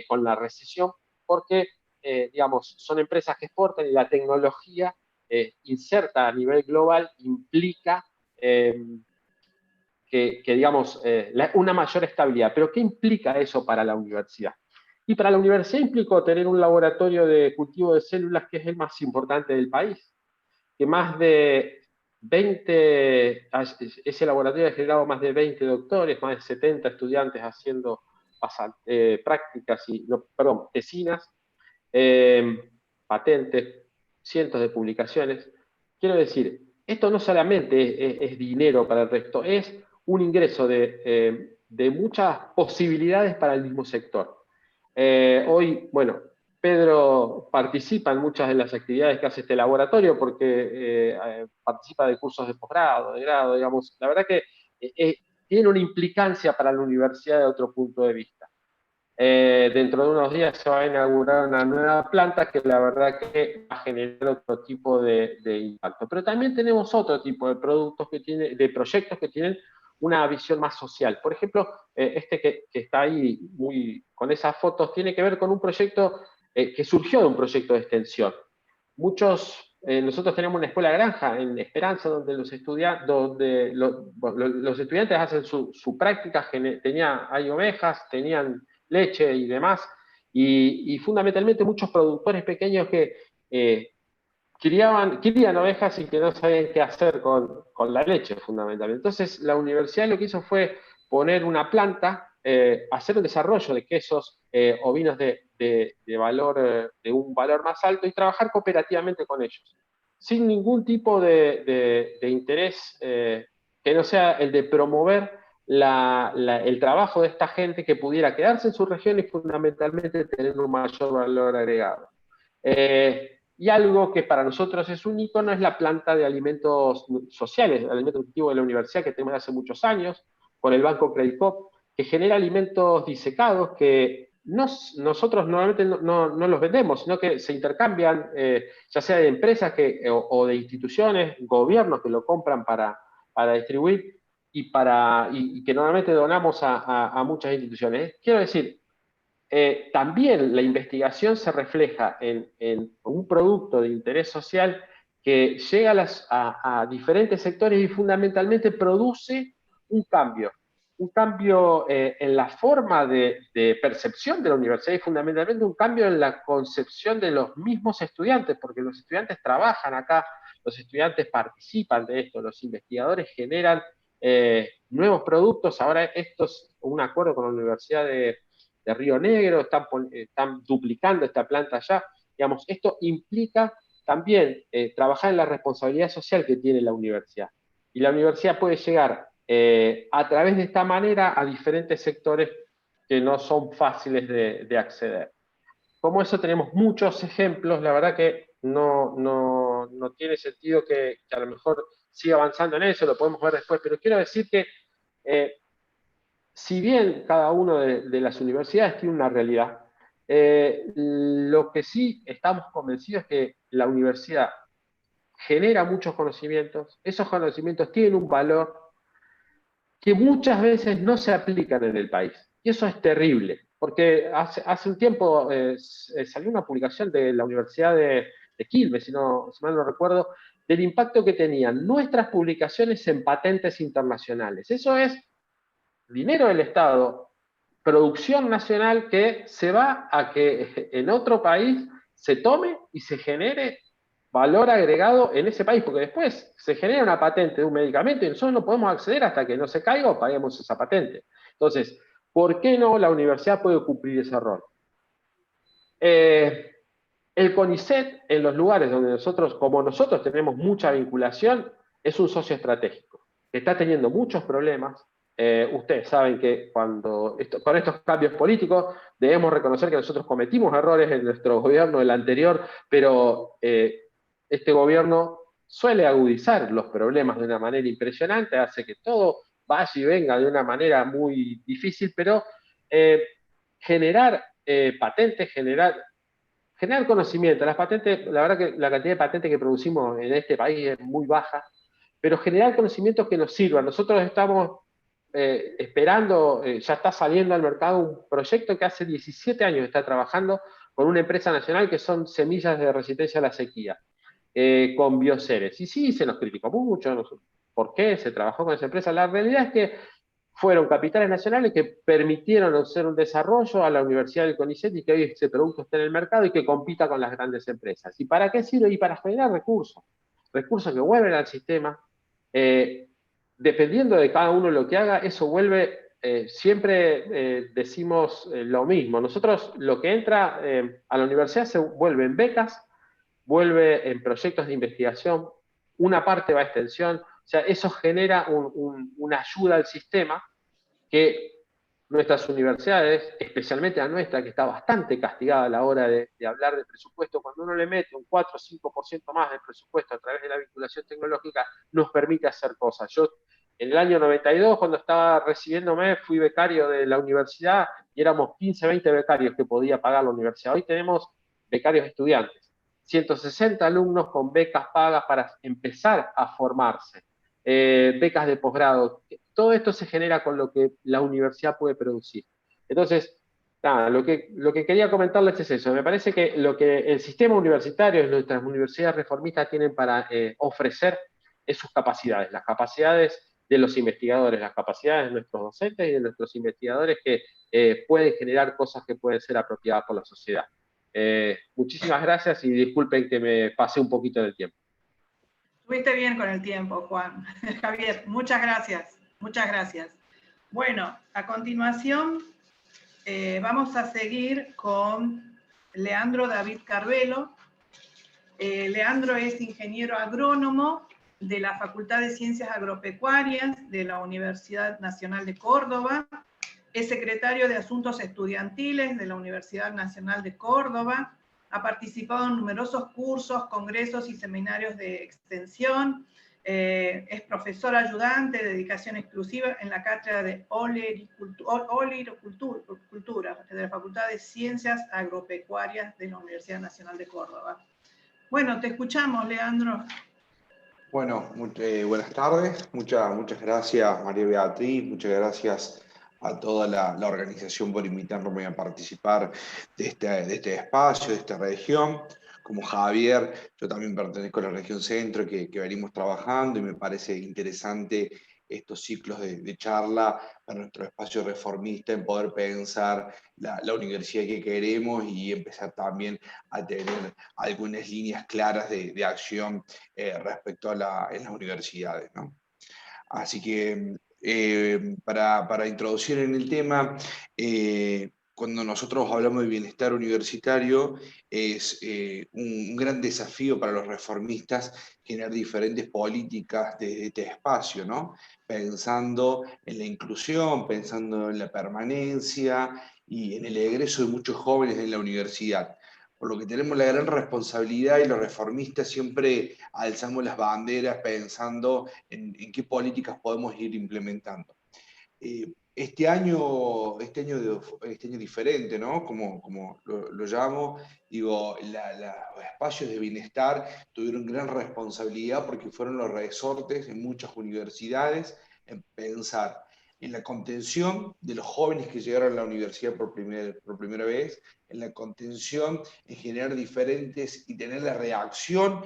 con la recesión, porque, digamos, son empresas que exportan y la tecnología inserta a nivel global implica digamos, una mayor estabilidad. Pero ¿qué implica eso para la universidad? Y para la universidad implicó tener un laboratorio de cultivo de células que es el más importante del país, que más de 20, ese laboratorio ha generado más de 20 doctores, más de 70 estudiantes haciendo prácticas tesinas, patentes, cientos de publicaciones. Quiero decir, esto no solamente es dinero para el resto, es un ingreso de muchas posibilidades para el mismo sector. Hoy, bueno, Pedro participa en muchas de las actividades que hace este laboratorio porque participa de cursos de posgrado, de grado, digamos. La verdad que tiene una implicancia para la universidad de otro punto de vista. Dentro de unos días se va a inaugurar una nueva planta que la verdad que va a generar otro tipo de impacto. Pero también tenemos otro tipo de productos de proyectos que tienen una visión más social. Por ejemplo, este que está ahí con esas fotos tiene que ver con un proyecto que surgió de un proyecto de extensión. Nosotros tenemos una escuela granja en Esperanza donde los estudiantes hacen su práctica, hay ovejas, tenían leche y demás, y fundamentalmente muchos productores pequeños que querían ovejas y que no sabían qué hacer con la leche, fundamentalmente. Entonces, la universidad lo que hizo fue poner una planta, hacer un desarrollo de quesos ovinos de un valor más alto y trabajar cooperativamente con ellos, sin ningún tipo de interés que no sea el de promover el trabajo de esta gente que pudiera quedarse en su región y fundamentalmente tener un mayor valor agregado. Y algo que para nosotros es un icono es la planta de alimentos sociales, el alimento nutritivo de la universidad que tenemos hace muchos años, con el Banco Credit Coop, que genera alimentos disecados que nosotros normalmente no los vendemos, sino que se intercambian, ya sea de empresas o de instituciones, gobiernos que lo compran para distribuir y que normalmente donamos a muchas instituciones. Quiero decir, también la investigación se refleja en un producto de interés social que llega a diferentes sectores y fundamentalmente produce un cambio en la forma de percepción de la universidad y fundamentalmente un cambio en la concepción de los mismos estudiantes, porque los estudiantes trabajan acá, los estudiantes participan de esto, los investigadores generan nuevos productos. Ahora esto es un acuerdo con la Universidad de Río Negro, están duplicando esta planta allá. Digamos, esto implica también trabajar en la responsabilidad social que tiene la universidad. Y la universidad puede llegar a través de esta manera a diferentes sectores que no son fáciles de acceder. Como eso tenemos muchos ejemplos, la verdad que no tiene sentido que a lo mejor siga avanzando en eso, lo podemos ver después, pero quiero decir que si bien cada una de las universidades tiene una realidad, lo que sí estamos convencidos es que la universidad genera muchos conocimientos, esos conocimientos tienen un valor que muchas veces no se aplican en el país. Y eso es terrible, porque hace un tiempo salió una publicación de la Universidad de Quilmes, si mal no recuerdo, del impacto que tenían nuestras publicaciones en patentes internacionales. Eso es dinero del Estado, producción nacional que se va a que en otro país se tome y se genere valor agregado en ese país, porque después se genera una patente de un medicamento y nosotros no podemos acceder hasta que no se caiga o paguemos esa patente. Entonces, ¿por qué no la universidad puede cumplir ese rol? El CONICET, en los lugares donde como nosotros tenemos mucha vinculación, es un socio estratégico, que está teniendo muchos problemas. Ustedes saben que con estos cambios políticos debemos reconocer que nosotros cometimos errores en nuestro gobierno, el anterior, pero este gobierno suele agudizar los problemas de una manera impresionante, hace que todo vaya y venga de una manera muy difícil, pero generar patentes, generar conocimiento. Las patentes, la verdad que la cantidad de patentes que producimos en este país es muy baja, pero generar conocimientos que nos sirvan. Nosotros estamos esperando, ya está saliendo al mercado un proyecto que hace 17 años está trabajando con una empresa nacional que son semillas de resistencia a la sequía, con Bioceres. Y sí, se nos criticó mucho, ¿por qué se trabajó con esa empresa? La realidad es que fueron capitales nacionales que permitieron hacer un desarrollo a la Universidad del CONICET y que hoy ese producto esté en el mercado y que compita con las grandes empresas. ¿Y para qué sirve? Y para generar recursos que vuelven al sistema. Dependiendo de cada uno lo que haga, eso vuelve, siempre decimos lo mismo. Nosotros lo que entra a la universidad se vuelve en becas, vuelve en proyectos de investigación, una parte va a extensión, o sea, eso genera una ayuda al sistema que nuestras universidades, especialmente la nuestra, que está bastante castigada a la hora de hablar de presupuesto, cuando uno le mete un 4 o 5% más de presupuesto a través de la vinculación tecnológica, nos permite hacer cosas. Yo, en el año 92, cuando estaba recibiéndome, fui becario de la universidad y éramos 15, 20 becarios que podía pagar la universidad. Hoy tenemos becarios estudiantes, 160 alumnos con becas pagas para empezar a formarse. Becas de posgrado, todo esto se genera con lo que la universidad puede producir. Entonces, nada, lo que quería comentarles es eso. Me parece que lo que el sistema universitario y nuestras universidades reformistas tienen para ofrecer es sus capacidades, las capacidades de los investigadores, las capacidades de nuestros docentes y de nuestros investigadores que pueden generar cosas que pueden ser apropiadas por la sociedad. Muchísimas gracias y disculpen que me pasé un poquito del tiempo. Estuviste bien con el tiempo, Juan. Javier, muchas gracias. Muchas gracias. Bueno, a continuación vamos a seguir con Leandro David Carvelo. Leandro es ingeniero agrónomo de la Facultad de Ciencias Agropecuarias de la Universidad Nacional de Córdoba. Es secretario de Asuntos Estudiantiles de la Universidad Nacional de Córdoba. Ha participado en numerosos cursos, congresos y seminarios de extensión. Es profesor ayudante de dedicación exclusiva en la cátedra de Olericultura de la Facultad de Ciencias Agropecuarias de la Universidad Nacional de Córdoba. Bueno, te escuchamos, Leandro. Bueno, buenas tardes. Muchas gracias, María Beatriz. Muchas gracias a toda la organización por invitarme a participar de este espacio, de esta región. como Javier, yo también pertenezco a la región centro que venimos trabajando y me parece interesante estos ciclos de charla para nuestro espacio reformista en poder pensar la universidad que queremos y empezar también a tener algunas líneas claras de acción respecto en las universidades, ¿no? Así que para introducir en el tema, cuando nosotros hablamos de bienestar universitario, es un gran desafío para los reformistas generar diferentes políticas de este espacio, ¿no? Pensando en la inclusión, pensando en la permanencia y en el egreso de muchos jóvenes en la universidad. Por lo que tenemos la gran responsabilidad y los reformistas siempre alzamos las banderas pensando en qué políticas podemos ir implementando. Este año diferente, ¿no? Como lo llamo, digo, los espacios de bienestar tuvieron gran responsabilidad porque fueron los resortes en muchas universidades en pensar en la contención de los jóvenes que llegaron a la universidad por primera vez, en la contención, en generar diferentes y tener la reacción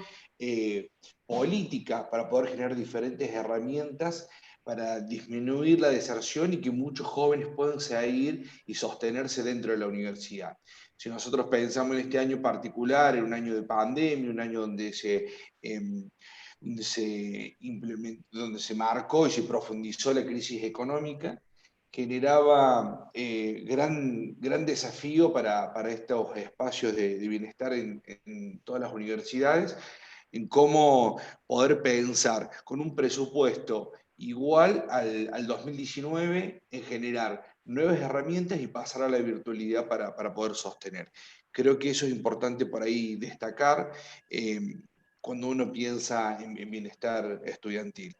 política para poder generar diferentes herramientas para disminuir la deserción y que muchos jóvenes puedan seguir y sostenerse dentro de la universidad. Si nosotros pensamos en este año particular, en un año de pandemia, un año donde donde se marcó y se profundizó la crisis económica, generaba gran desafío para estos espacios de bienestar en todas las universidades, en cómo poder pensar con un presupuesto igual al 2019 en generar nuevas herramientas y pasar a la virtualidad para poder sostener. Creo que eso es importante por ahí destacar cuando uno piensa en bienestar estudiantil.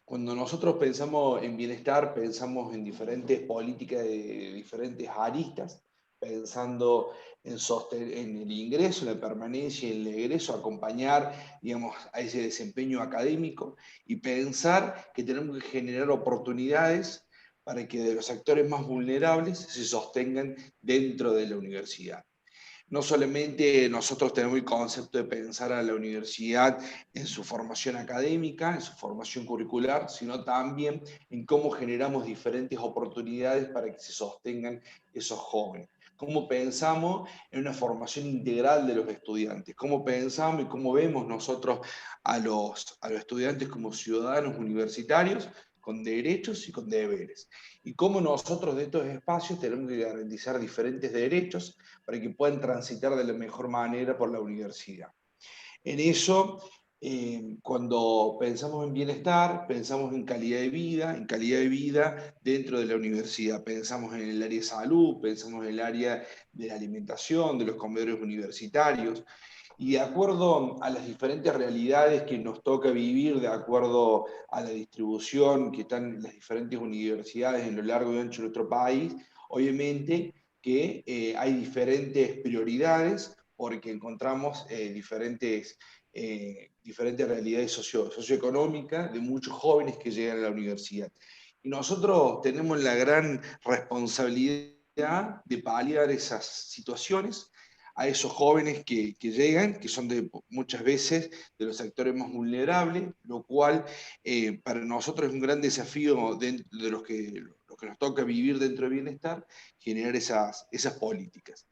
Cuando nosotros pensamos en bienestar, pensamos en diferentes políticas de diferentes aristas, pensando en el ingreso, en la permanencia, en el egreso, acompañar, digamos, a ese desempeño académico y pensar que tenemos que generar oportunidades para que de los sectores más vulnerables se sostengan dentro de la universidad. No solamente nosotros tenemos el concepto de pensar a la universidad en su formación académica, en su formación curricular, sino también en cómo generamos diferentes oportunidades para que se sostengan esos jóvenes. Cómo pensamos en una formación integral de los estudiantes, cómo pensamos y cómo vemos nosotros a los estudiantes como ciudadanos universitarios con derechos y con deberes. Y cómo nosotros de estos espacios tenemos que garantizar diferentes derechos para que puedan transitar de la mejor manera por la universidad. En eso, cuando pensamos en bienestar, pensamos en calidad de vida dentro de la universidad. Pensamos en el área de salud, pensamos en el área de la alimentación, de los comedores universitarios. Y de acuerdo a las diferentes realidades que nos toca vivir, de acuerdo a la distribución que están en las diferentes universidades en lo largo y ancho de nuestro país, obviamente que hay diferentes prioridades porque encontramos diferentes realidades socioeconómicas de muchos jóvenes que llegan a la universidad. Y nosotros tenemos la gran responsabilidad de paliar esas situaciones a esos jóvenes que llegan, que son muchas veces de los sectores más vulnerables, lo cual para nosotros es un gran desafío de los que nos toca vivir dentro de bienestar, generar esas políticas.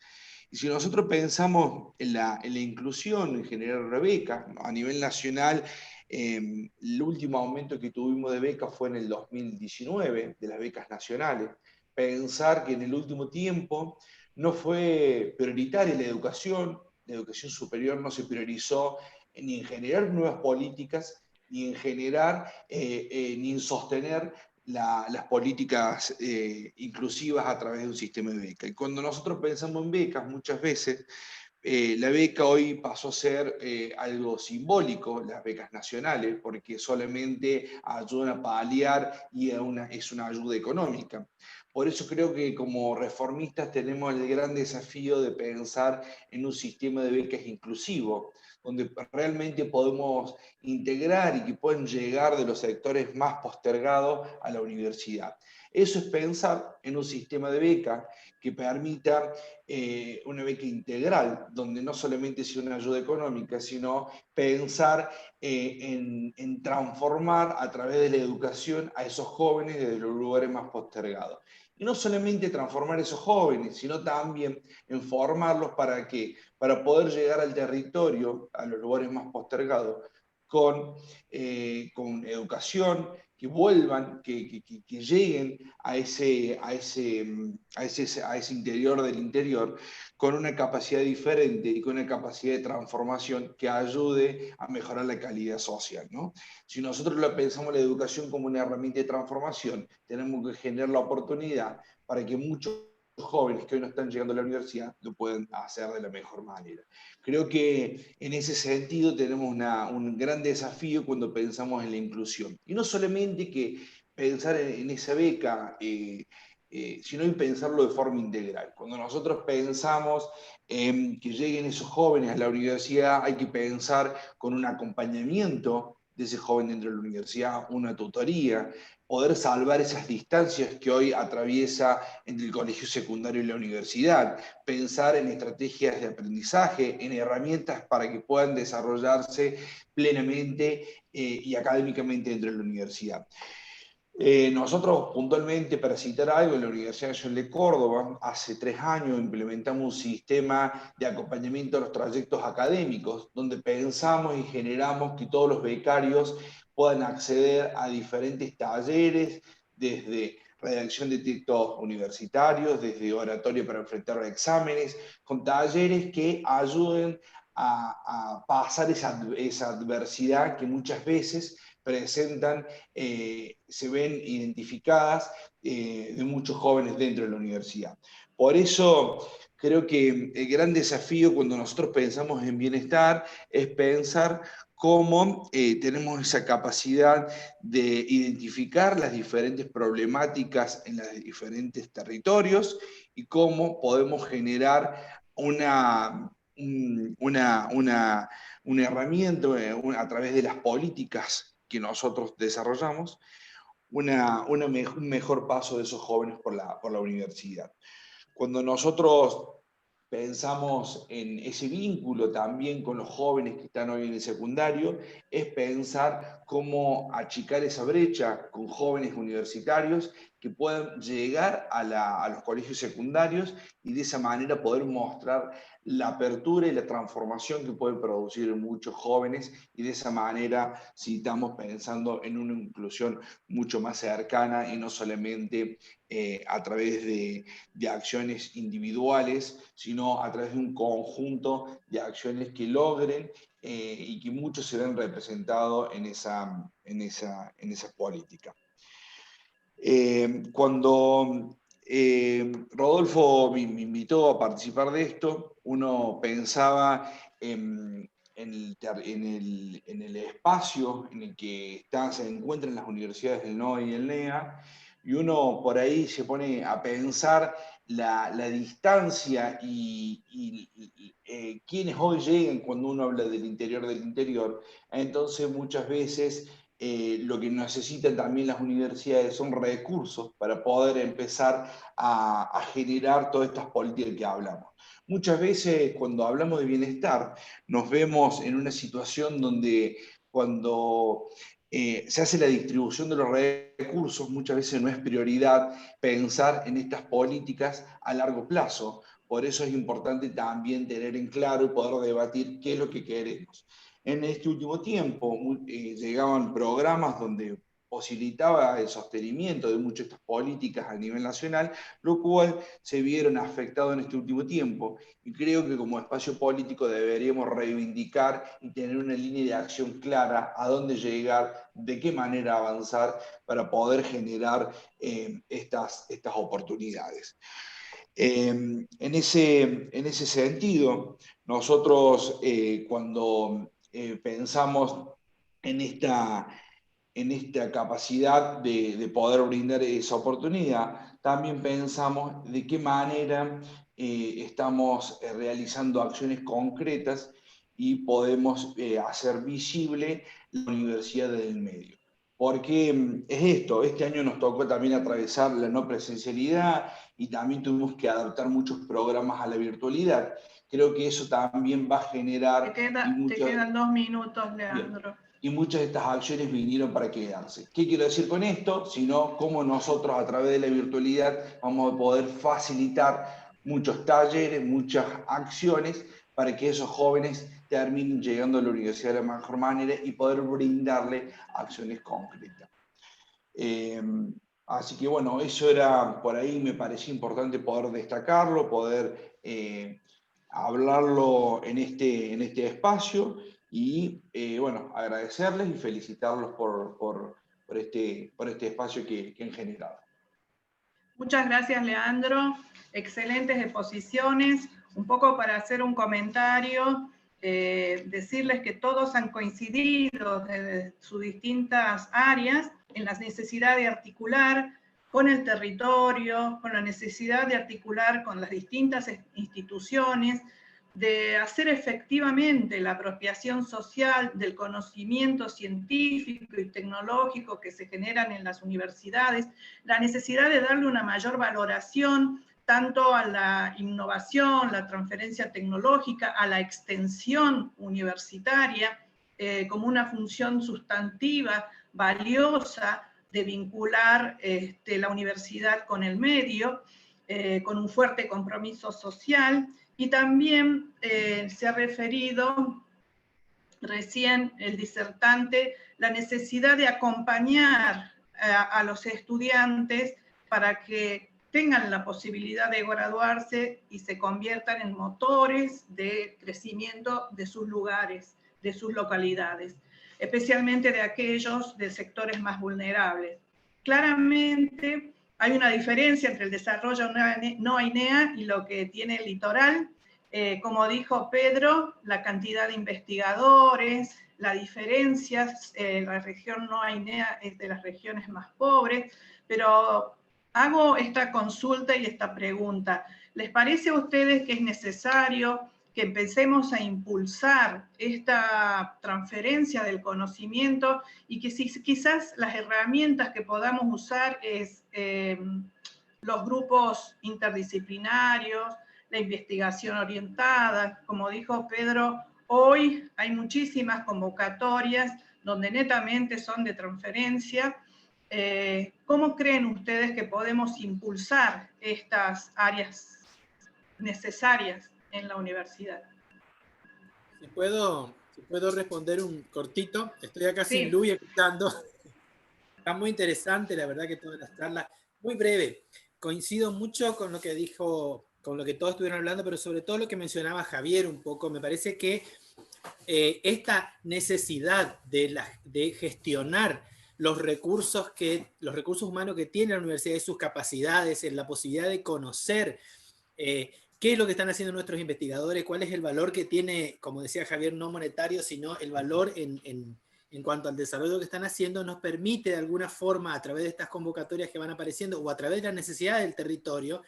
Y si nosotros pensamos en la inclusión, en generar becas, ¿no? A nivel nacional, el último aumento que tuvimos de becas fue en el 2019, de las becas nacionales. Pensar que en el último tiempo no fue prioritaria la educación superior no se priorizó ni en generar nuevas políticas, ni en generar, ni en sostener las políticas inclusivas a través de un sistema de beca. Y cuando nosotros pensamos en becas, muchas veces la beca hoy pasó a ser algo simbólico, las becas nacionales, porque solamente ayudan a paliar y es una ayuda económica. Por eso creo que como reformistas tenemos el gran desafío de pensar en un sistema de becas inclusivo, donde realmente podemos integrar y que pueden llegar de los sectores más postergados a la universidad. Eso es pensar en un sistema de beca que permita una beca integral, donde no solamente sea una ayuda económica, sino pensar en transformar a través de la educación a esos jóvenes desde los lugares más postergados. Y no solamente transformar a esos jóvenes, sino también en formarlos para poder llegar al territorio, a los lugares más postergados, con educación, que vuelvan, que lleguen a ese interior del interior con una capacidad diferente y con una capacidad de transformación que ayude a mejorar la calidad social, ¿no? Si nosotros pensamos la educación como una herramienta de transformación, tenemos que generar la oportunidad para que muchos jóvenes que hoy no están llegando a la universidad lo puedan hacer de la mejor manera. Creo que en ese sentido tenemos un gran desafío cuando pensamos en la inclusión. Y no solamente que pensar en esa beca, sino en pensarlo de forma integral. Cuando nosotros pensamos en que lleguen esos jóvenes a la universidad, hay que pensar con un acompañamiento de ese joven dentro de la universidad, una tutoría, poder salvar esas distancias que hoy atraviesa entre el colegio secundario y la universidad, pensar en estrategias de aprendizaje, en herramientas para que puedan desarrollarse plenamente y académicamente dentro de la universidad. Nosotros puntualmente, para citar algo, en la Universidad Nacional de Córdoba, hace 3 años implementamos un sistema de acompañamiento a los trayectos académicos, donde pensamos y generamos que todos los becarios puedan acceder a diferentes talleres, desde redacción de textos universitarios, desde oratoria para enfrentar los exámenes, con talleres que ayuden a pasar esa adversidad que muchas veces presentan, se ven identificadas de muchos jóvenes dentro de la universidad. Por eso creo que el gran desafío cuando nosotros pensamos en bienestar es pensar cómo tenemos esa capacidad de identificar las diferentes problemáticas en los diferentes territorios y cómo podemos generar una herramienta a través de las políticas que nosotros desarrollamos, un mejor paso de esos jóvenes por la universidad. Cuando nosotros pensamos en ese vínculo también con los jóvenes que están hoy en el secundario, es pensar cómo achicar esa brecha con jóvenes universitarios que puedan llegar a los colegios secundarios y de esa manera poder mostrar la apertura y la transformación que pueden producir en muchos jóvenes, y de esa manera si estamos pensando en una inclusión mucho más cercana y no solamente a través de acciones individuales, sino a través de un conjunto de acciones que logren y que muchos se ven representados en esa política. Cuando Rodolfo me invitó a participar de esto, uno pensaba en el espacio en el que se encuentran las universidades del NOA y el NEA, y uno por ahí se pone a pensar la distancia y quienes hoy llegan cuando uno habla del interior. Entonces muchas veces lo que necesitan también las universidades son recursos para poder empezar a generar todas estas políticas que hablamos. Muchas veces cuando hablamos de bienestar nos vemos en una situación donde cuando se hace la distribución de los recursos, muchas veces no es prioridad pensar en estas políticas a largo plazo. Por eso es importante también tener en claro y poder debatir qué es lo que queremos. En este último tiempo llegaban programas donde posibilitaba el sostenimiento de muchas de estas políticas a nivel nacional, lo cual se vieron afectados en este último tiempo. Y creo que como espacio político deberíamos reivindicar y tener una línea de acción clara a dónde llegar, de qué manera avanzar para poder generar estas oportunidades. En ese sentido, nosotros cuando pensamos en esta capacidad de poder brindar esa oportunidad, también pensamos de qué manera estamos realizando acciones concretas y podemos hacer visible la universidad del medio. porque es esto, este año nos tocó también atravesar la no presencialidad y también tuvimos que adaptar muchos programas a la virtualidad. Creo que eso también va a generar... Te quedan 2 minutos, Leandro. Bien. Y muchas de estas acciones vinieron para quedarse. ¿Qué quiero decir con esto? Sino cómo nosotros a través de la virtualidad vamos a poder facilitar muchos talleres, muchas acciones para que esos jóvenes terminen llegando a la universidad de la mejor manera y poder brindarle acciones concretas. Así que bueno, eso era, por ahí me parecía importante poder destacarlo, poder hablarlo en este espacio y bueno, agradecerles y felicitarlos por este espacio que han generado. Muchas gracias, Leandro. Excelentes exposiciones. Un poco para hacer un comentario, decirles que todos han coincidido desde sus distintas áreas en la necesidad de articular con el territorio, con la necesidad de articular con las distintas instituciones, de hacer efectivamente la apropiación social del conocimiento científico y tecnológico que se generan en las universidades, la necesidad de darle una mayor valoración tanto a la innovación, la transferencia tecnológica, a la extensión universitaria, como una función sustantiva, valiosa, de vincular la universidad con el medio, con un fuerte compromiso social. Y también se ha referido recién el disertante la necesidad de acompañar a los estudiantes para que tengan la posibilidad de graduarse y se conviertan en motores de crecimiento de sus lugares, de sus localidades, especialmente de aquellos de sectores más vulnerables. Claramente hay una diferencia entre el desarrollo no AINEA y lo que tiene el litoral. Como dijo Pedro, la cantidad de investigadores, la diferencia, la región no AINEA es de las regiones más pobres, pero hago esta consulta y esta pregunta. ¿Les parece a ustedes que es necesario que empecemos a impulsar esta transferencia del conocimiento y que quizás las herramientas que podamos usar es los grupos interdisciplinarios, la investigación orientada? Como dijo Pedro, hoy hay muchísimas convocatorias donde netamente son de transferencia. ¿Cómo creen ustedes que podemos impulsar estas áreas necesarias en la universidad? Si puedo responder un cortito, estoy acá Sí. sin luz y escuchando. Está muy interesante, la verdad que todas las charlas, muy breve. Coincido mucho con lo que dijo, con lo que todos estuvieron hablando, pero sobre todo lo que mencionaba Javier un poco. Me parece que esta necesidad de gestionar los recursos humanos que tiene la universidad y sus capacidades, en la posibilidad de conocer qué es lo que están haciendo nuestros investigadores, cuál es el valor que tiene, como decía Javier, no monetario, sino el valor en cuanto al desarrollo que están haciendo, nos permite de alguna forma, a través de estas convocatorias que van apareciendo, o a través de las necesidades del territorio,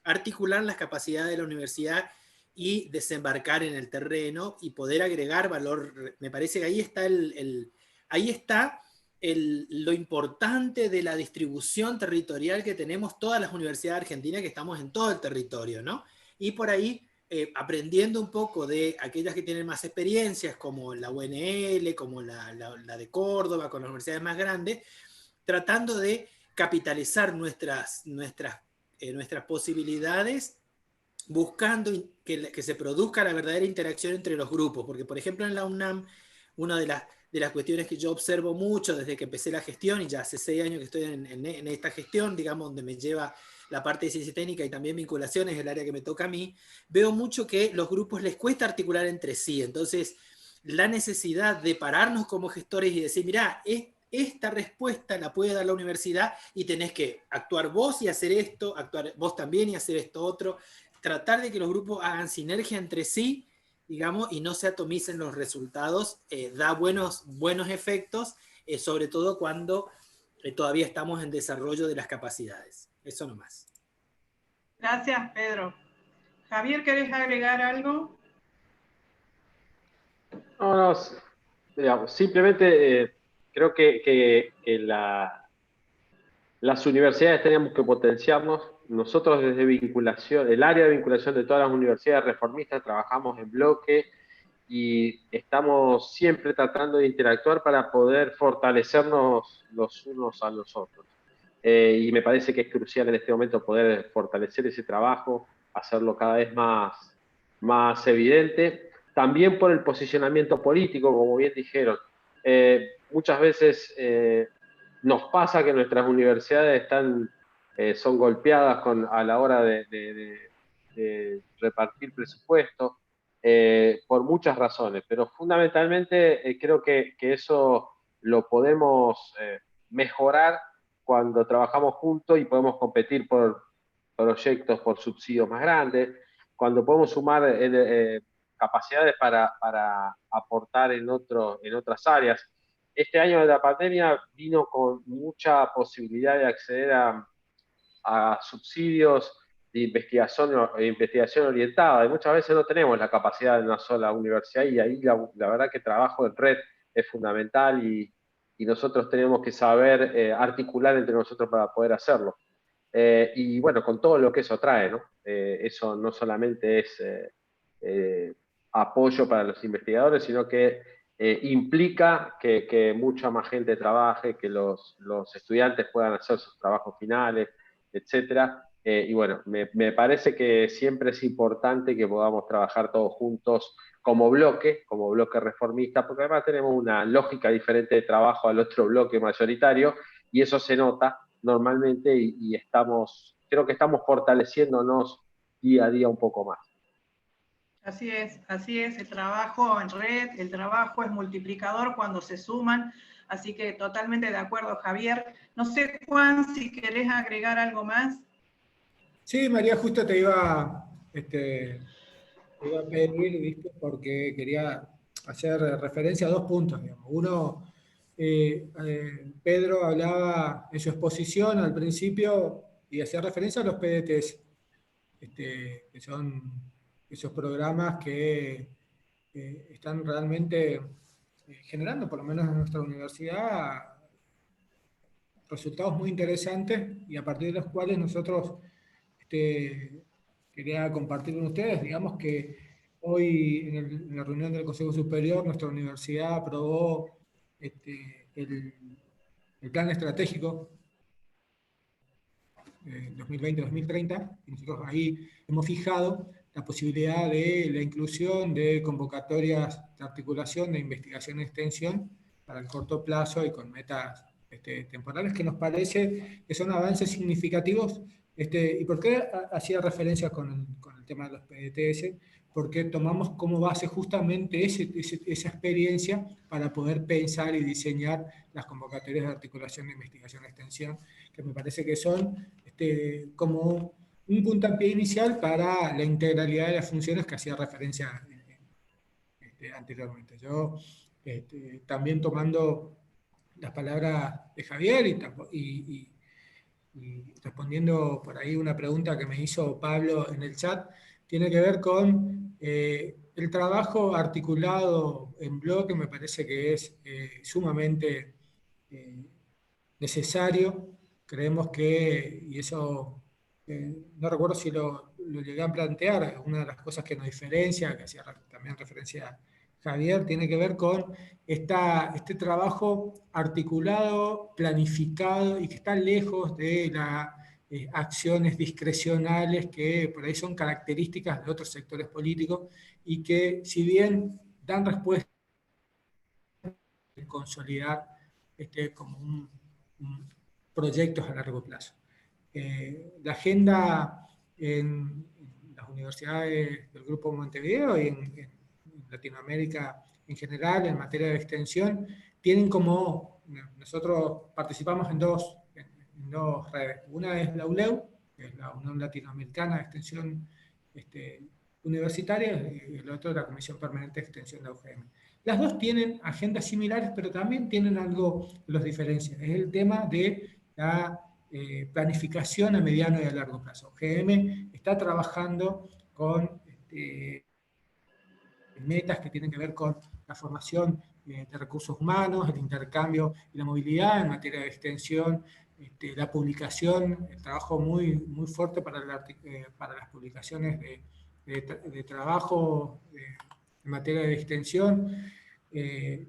articular las capacidades de la universidad y desembarcar en el terreno y poder agregar valor. Me parece que ahí está lo importante de la distribución territorial que tenemos todas las universidades argentinas, que estamos en todo el territorio, ¿no? Y por ahí, aprendiendo un poco de aquellas que tienen más experiencias, como la UNL, como la de Córdoba, con las universidades más grandes, tratando de capitalizar nuestras posibilidades, buscando que se produzca la verdadera interacción entre los grupos, porque por ejemplo en la UNAM, una de las cuestiones que yo observo mucho desde que empecé la gestión, y ya hace 6 años que estoy en esta gestión, digamos, donde me lleva la parte de ciencia técnica y también vinculaciones, el área que me toca a mí, veo mucho que los grupos les cuesta articular entre sí. Entonces, la necesidad de pararnos como gestores y decir, mirá, esta respuesta la puede dar la universidad y tenés que actuar vos y hacer esto, actuar vos también y hacer esto otro, tratar de que los grupos hagan sinergia entre sí, digamos, y no se atomicen los resultados, da buenos efectos, sobre todo cuando todavía estamos en desarrollo de las capacidades. Eso nomás. Gracias, Pedro. Javier, ¿querés agregar algo? No, digamos, simplemente creo que las universidades tenemos que potenciarnos. Nosotros desde vinculación, el área de vinculación de todas las universidades reformistas, trabajamos en bloque y estamos siempre tratando de interactuar para poder fortalecernos los unos a los otros. Y me parece que es crucial en este momento poder fortalecer ese trabajo, hacerlo cada vez más evidente. También por el posicionamiento político, como bien dijeron. Muchas veces nos pasa que nuestras universidades son golpeadas a la hora de repartir presupuestos por muchas razones, pero fundamentalmente creo que eso lo podemos mejorar cuando trabajamos juntos y podemos competir por proyectos, por subsidios más grandes, cuando podemos sumar capacidades para aportar en otras áreas. Este año de la pandemia vino con mucha posibilidad de acceder a subsidios de investigación orientada, y muchas veces no tenemos la capacidad de una sola universidad, y ahí la verdad que el trabajo en red es fundamental, y nosotros tenemos que saber articular entre nosotros para poder hacerlo. Y bueno, con todo lo que eso trae, ¿no? Eso no solamente es apoyo para los investigadores, sino que implica que mucha más gente trabaje, que los estudiantes puedan hacer sus trabajos finales, etcétera. Y bueno, me parece que siempre es importante que podamos trabajar todos juntos como bloque reformista, porque además tenemos una lógica diferente de trabajo al otro bloque mayoritario, y eso se nota normalmente, y creo que estamos fortaleciéndonos día a día un poco más. Así es, el trabajo en red, el trabajo es multiplicador cuando se suman, así que totalmente de acuerdo, Javier. No sé, Juan, si querés agregar algo más. Sí, María, justo te iba a pedir, ¿viste? Porque quería hacer referencia a 2 puntos, digamos. Uno, Pedro hablaba en su exposición al principio y hacía referencia a los PDTs, que son esos programas que están realmente generando, por lo menos en nuestra universidad, resultados muy interesantes, y a partir de los cuales nosotros quería compartir con ustedes. Digamos que hoy en la reunión del Consejo Superior nuestra universidad aprobó el plan estratégico 2020-2030, y nosotros ahí hemos fijado la posibilidad de la inclusión de convocatorias de articulación de investigación y extensión para el corto plazo y con metas temporales, que nos parece que son avances significativos. ¿Y por qué hacía referencia con el tema de los PDTS? Porque tomamos como base justamente esa experiencia para poder pensar y diseñar las convocatorias de articulación de investigación y extensión, que me parece que son como un puntapié inicial para la integralidad de las funciones que hacía referencia anteriormente. Yo también tomando las palabras de Javier y respondiendo por ahí una pregunta que me hizo Pablo en el chat, tiene que ver con el trabajo articulado en bloque. Me parece que es sumamente necesario. Creemos que, y eso no recuerdo si lo llegué a plantear, una de las cosas que nos diferencia, que hacía también referencia Javier, tiene que ver con este trabajo articulado, planificado, y que está lejos de las acciones discrecionales que por ahí son características de otros sectores políticos, y que, si bien dan respuesta a consolidar como proyectos a largo plazo. La agenda en las universidades del Grupo Montevideo y en Latinoamérica en general, en materia de extensión, tienen como, nosotros participamos en dos redes. Una es la ULEU, que es la Unión Latinoamericana de Extensión Universitaria, y el otro es la Comisión Permanente de Extensión de UGM. Las dos tienen agendas similares, pero también tienen algo que los diferencia. Es el tema de la planificación a mediano y a largo plazo. UGM está trabajando con metas que tienen que ver con la formación de recursos humanos, el intercambio y la movilidad, en materia de extensión, la publicación, el trabajo muy, muy fuerte para las publicaciones de trabajo en materia de extensión.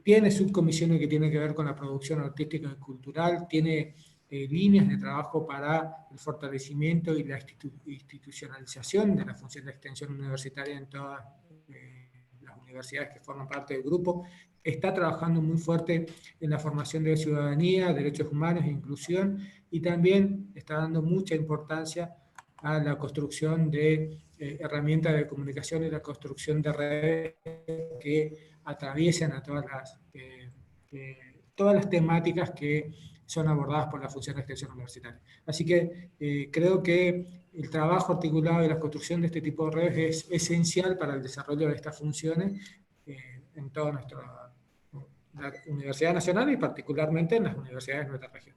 Tiene subcomisiones que tienen que ver con la producción artística y cultural, tiene líneas de trabajo para el fortalecimiento y la institucionalización de la función de extensión universitaria en todas las universidades que forman parte del grupo. Está trabajando muy fuerte en la formación de ciudadanía, derechos humanos e inclusión, y también está dando mucha importancia a la construcción de herramientas de comunicación y la construcción de redes que atraviesen a todas las temáticas que son abordadas por la función de extensión universitaria. Así que creo que el trabajo articulado y la construcción de este tipo de redes es esencial para el desarrollo de estas funciones en toda la Universidad Nacional y particularmente en las universidades de nuestra región.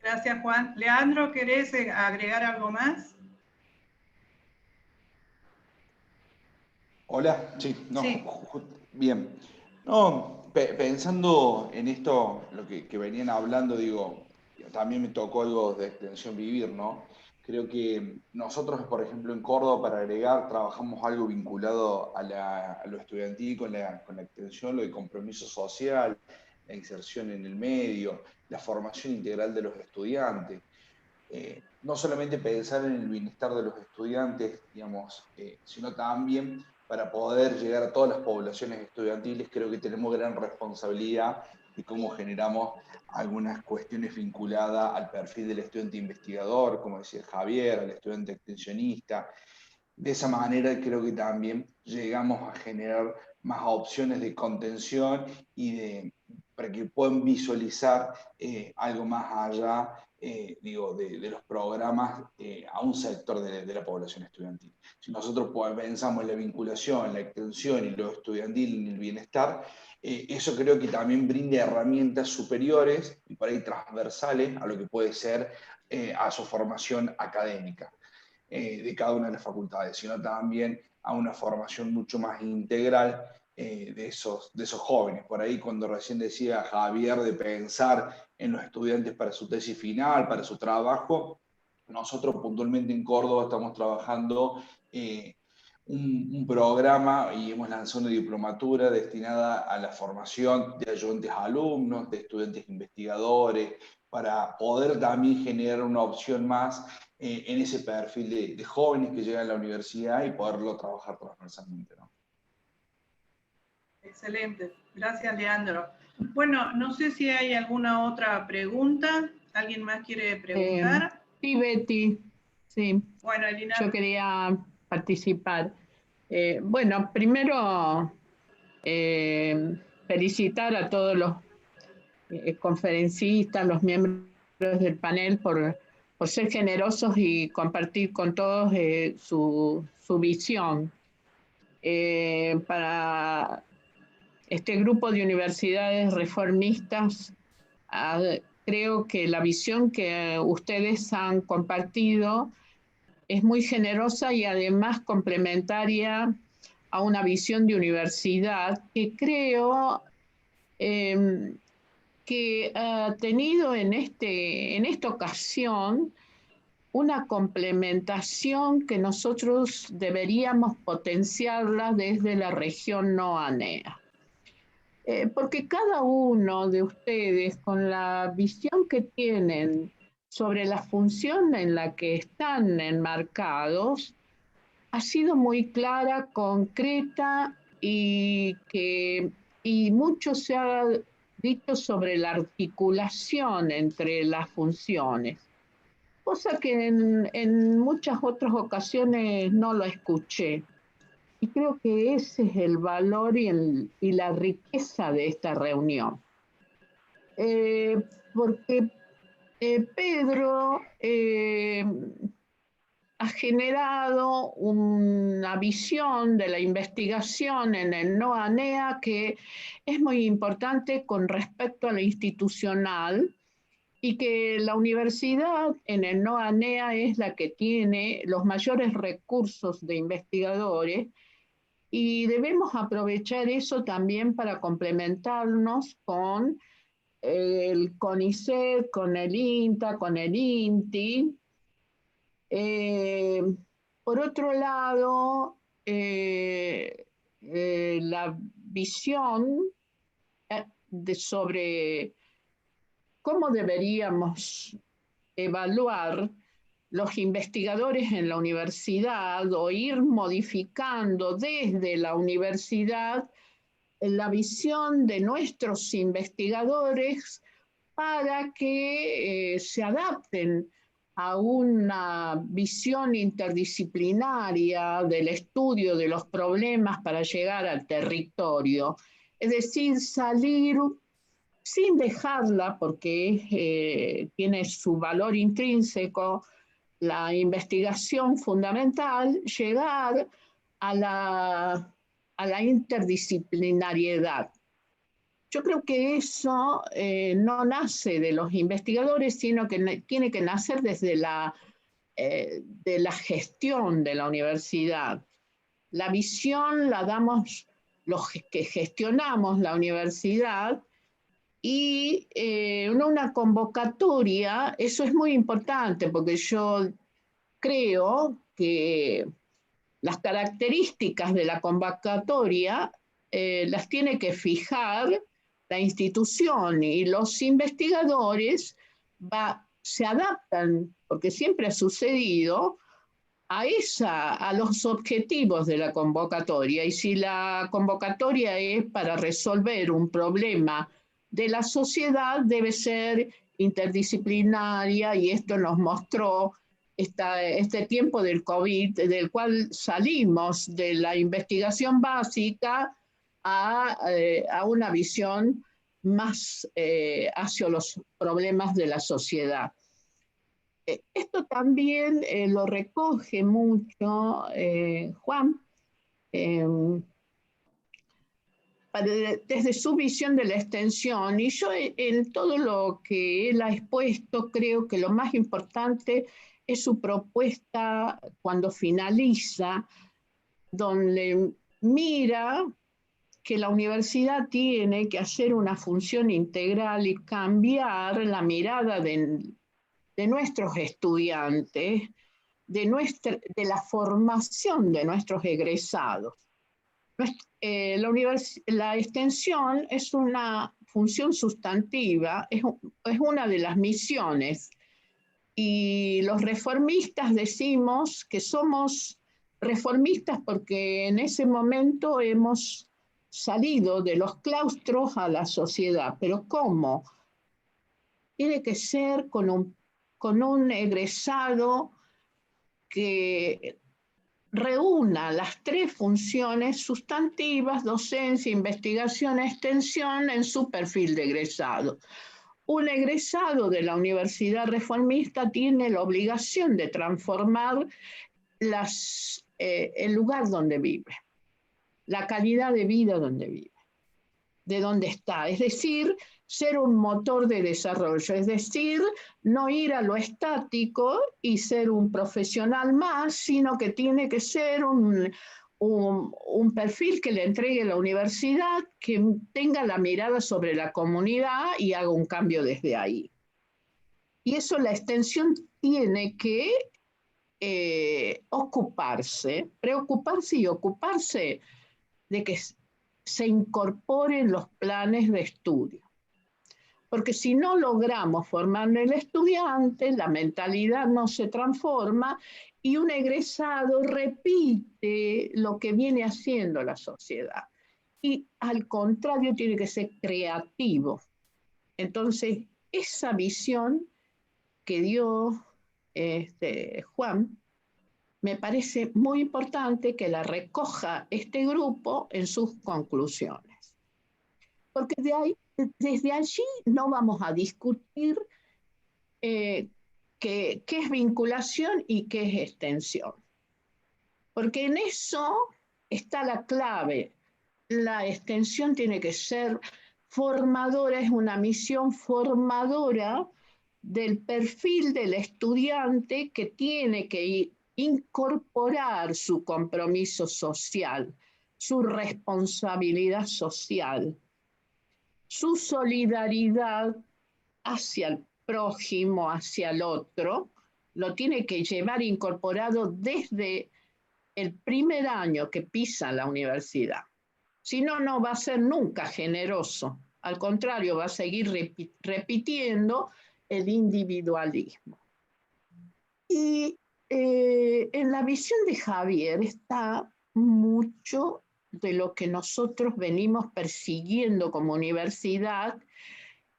Gracias, Juan. Leandro, ¿querés agregar algo más? Hola, sí, no, Sí. bien. No, pensando en esto, lo que venían hablando, digo, también me tocó algo de extensión vivir, ¿no? Creo que nosotros, por ejemplo, en Córdoba, para agregar, trabajamos algo vinculado a lo estudiantil con la extensión, lo de compromiso social, la inserción en el medio, la formación integral de los estudiantes. No solamente pensar en el bienestar de los estudiantes, digamos, sino también para poder llegar a todas las poblaciones estudiantiles. Creo que tenemos gran responsabilidad de cómo generamos algunas cuestiones vinculadas al perfil del estudiante investigador, como decía Javier, al estudiante extensionista. De esa manera creo que también llegamos a generar más opciones de contención y para que puedan visualizar algo más allá de los programas a un sector de la población estudiantil. Si nosotros pensamos en la vinculación, la extensión y lo estudiantil en el bienestar, eso creo que también brinda herramientas superiores y por ahí transversales a lo que puede ser a su formación académica de cada una de las facultades, sino también a una formación mucho más integral de esos jóvenes. Por ahí cuando recién decía Javier de pensar en los estudiantes para su tesis final, para su trabajo, nosotros puntualmente en Córdoba estamos trabajando un programa y hemos lanzado una diplomatura destinada a la formación de ayudantes a alumnos, de estudiantes investigadores, para poder también generar una opción más en ese perfil de jóvenes que llegan a la universidad y poderlo trabajar transversalmente, ¿no? Excelente. Gracias, Leandro. Bueno, no sé si hay alguna otra pregunta. ¿Alguien más quiere preguntar? Sí, Betty. Sí. Bueno, Elina. Yo quería participar. Bueno, primero felicitar a todos los conferencistas, los miembros del panel por ser generosos y compartir con todos su visión. Para este grupo de universidades reformistas, creo que la visión que ustedes han compartido es muy generosa y además complementaria a una visión de universidad que creo que ha tenido en esta ocasión una complementación que nosotros deberíamos potenciarla desde la región NOA-NEA. Porque cada uno de ustedes, con la visión que tienen sobre la función en la que están enmarcados, ha sido muy clara, concreta y mucho se ha dicho sobre la articulación entre las funciones, cosa que en muchas otras ocasiones no lo escuché. Y creo que ese es el valor y la riqueza de esta reunión. Porque Pedro ha generado una visión de la investigación en el NOA-NEA que es muy importante con respecto a lo institucional y que la universidad en el NOA-NEA es la que tiene los mayores recursos de investigadores y debemos aprovechar eso también para complementarnos con el CONICET, con el INTA, con el INTI. Por otro lado, la visión sobre cómo deberíamos evaluar los investigadores en la universidad o ir modificando desde la universidad la visión de nuestros investigadores para que se adapten a una visión interdisciplinaria del estudio de los problemas para llegar al territorio. Es decir, salir sin dejarla, porque tiene su valor intrínseco, la investigación fundamental, llegar a la interdisciplinariedad. Yo creo que eso no nace de los investigadores, sino que tiene que nacer desde de la gestión de la universidad. La visión la damos los que gestionamos la universidad, y una convocatoria, eso es muy importante, porque yo creo que las características de la convocatoria las tiene que fijar la institución, y los investigadores se adaptan, porque siempre ha sucedido, a los objetivos de la convocatoria. Y si la convocatoria es para resolver un problema de la sociedad, debe ser interdisciplinaria, y esto nos mostró este tiempo del COVID, del cual salimos de la investigación básica a una visión más hacia los problemas de la sociedad. Esto también lo recoge mucho Juan, desde su visión de la extensión, y yo en todo lo que él ha expuesto creo que lo más importante es su propuesta cuando finaliza, donde mira que la universidad tiene que hacer una función integral y cambiar la mirada de nuestros estudiantes, de la formación de nuestros egresados. La extensión es una función sustantiva, es una de las misiones, y los reformistas decimos que somos reformistas porque en ese momento hemos salido de los claustros a la sociedad. Pero ¿cómo? Tiene que ser con un egresado que reúna las tres funciones sustantivas: docencia, investigación, extensión, en su perfil de egresado. Un egresado de la Universidad Reformista tiene la obligación de transformar el lugar donde vive, la calidad de vida donde vive, de donde está. Es decir, ser un motor de desarrollo, es decir, no ir a lo estático y ser un profesional más, sino que tiene que ser un perfil que le entregue la universidad, que tenga la mirada sobre la comunidad y haga un cambio desde ahí. Y eso la extensión tiene que preocuparse y ocuparse de que se incorporen los planes de estudio. Porque si no logramos formar el estudiante, la mentalidad no se transforma y un egresado repite lo que viene haciendo la sociedad. Y al contrario, tiene que ser creativo. Entonces, esa visión que dio Juan, me parece muy importante que la recoja este grupo en sus conclusiones. Porque desde allí no vamos a discutir qué es vinculación y qué es extensión. Porque en eso está la clave. La extensión tiene que ser formadora, es una misión formadora del perfil del estudiante, que tiene que incorporar su compromiso social. su responsabilidad social, su solidaridad hacia el prójimo, hacia el otro, lo tiene que llevar incorporado desde el primer año que pisa la universidad. Si no, no va a ser nunca generoso. Al contrario, va a seguir repitiendo el individualismo. Y en la visión de Javier está mucho de lo que nosotros venimos persiguiendo como universidad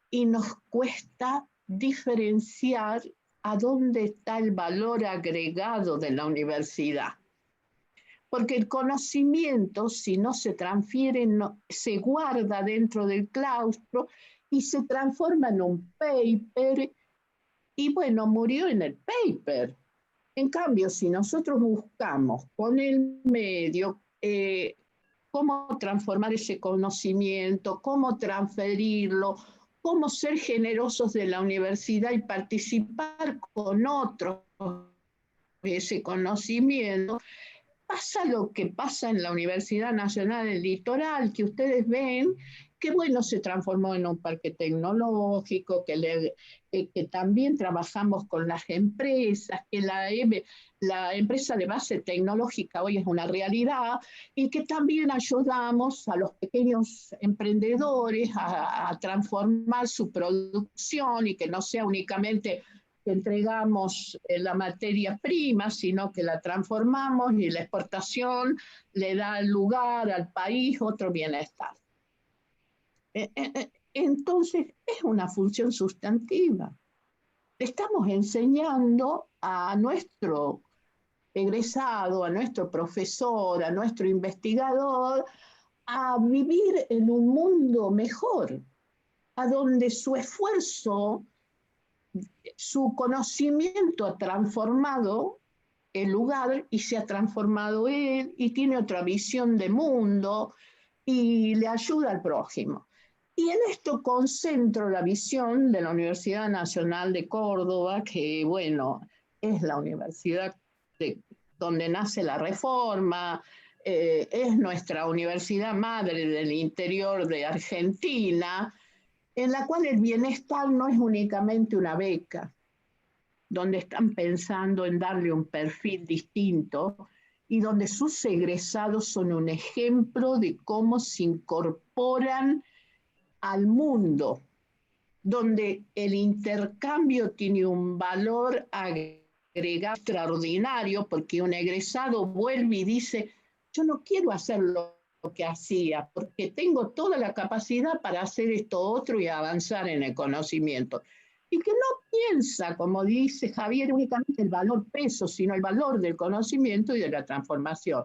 y nos cuesta diferenciar a dónde está el valor agregado de la universidad. Porque el conocimiento, si no se transfiere, no, se guarda dentro del claustro y se transforma en un paper y bueno, murió en el paper. En cambio, si nosotros buscamos con el medio cómo transformar ese conocimiento, cómo transferirlo, cómo ser generosos de la universidad y participar con otros de ese conocimiento, pasa lo que pasa en la Universidad Nacional del Litoral, que ustedes ven que bueno, se transformó en un parque tecnológico, que también trabajamos con las empresas, que la empresa de base tecnológica hoy es una realidad, y que también ayudamos a los pequeños emprendedores a transformar su producción y que no sea únicamente que entregamos la materia prima, sino que la transformamos y la exportación le da al lugar, al país, otro bienestar. Entonces, es una función sustantiva. Estamos enseñando a nuestro egresado, a nuestro profesor, a nuestro investigador, a vivir en un mundo mejor, a donde su esfuerzo, su conocimiento ha transformado el lugar y se ha transformado él y tiene otra visión de mundo y le ayuda al prójimo. Y en esto concentro la visión de la Universidad Nacional de Córdoba, que bueno, es la universidad donde nace la Reforma, es nuestra universidad madre del interior de Argentina, en la cual el bienestar no es únicamente una beca, donde están pensando en darle un perfil distinto y donde sus egresados son un ejemplo de cómo se incorporan al mundo, donde el intercambio tiene un valor agregado extraordinario, porque un egresado vuelve y dice, yo no quiero hacer lo que hacía, porque tengo toda la capacidad para hacer esto otro y avanzar en el conocimiento. Y que no piensa, como dice Javier, únicamente el valor peso, sino el valor del conocimiento y de la transformación.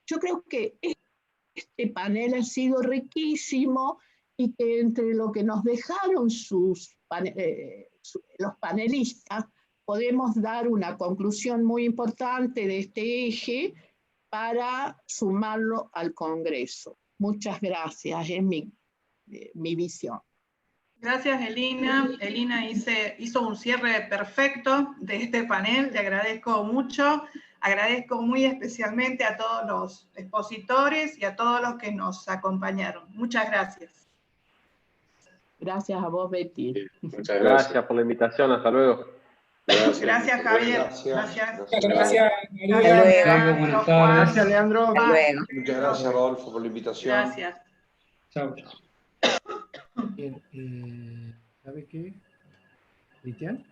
Yo creo que este panel ha sido riquísimo y que entre lo que nos dejaron los panelistas, podemos dar una conclusión muy importante de este eje para sumarlo al Congreso. Muchas gracias, es mi visión. Gracias, Elina. Elina hizo un cierre perfecto de este panel, le agradezco mucho. Agradezco muy especialmente a todos los expositores y a todos los que nos acompañaron. Muchas gracias. Gracias a vos, Betty. Muchas gracias por la invitación. Hasta luego. Gracias, Javier. Gracias, María. Buenas tardes. Gracias, Leandro. Hasta luego. Muchas gracias, Rodolfo, por la invitación. Gracias. Chao. Bien, ¿sabe qué? Cristian.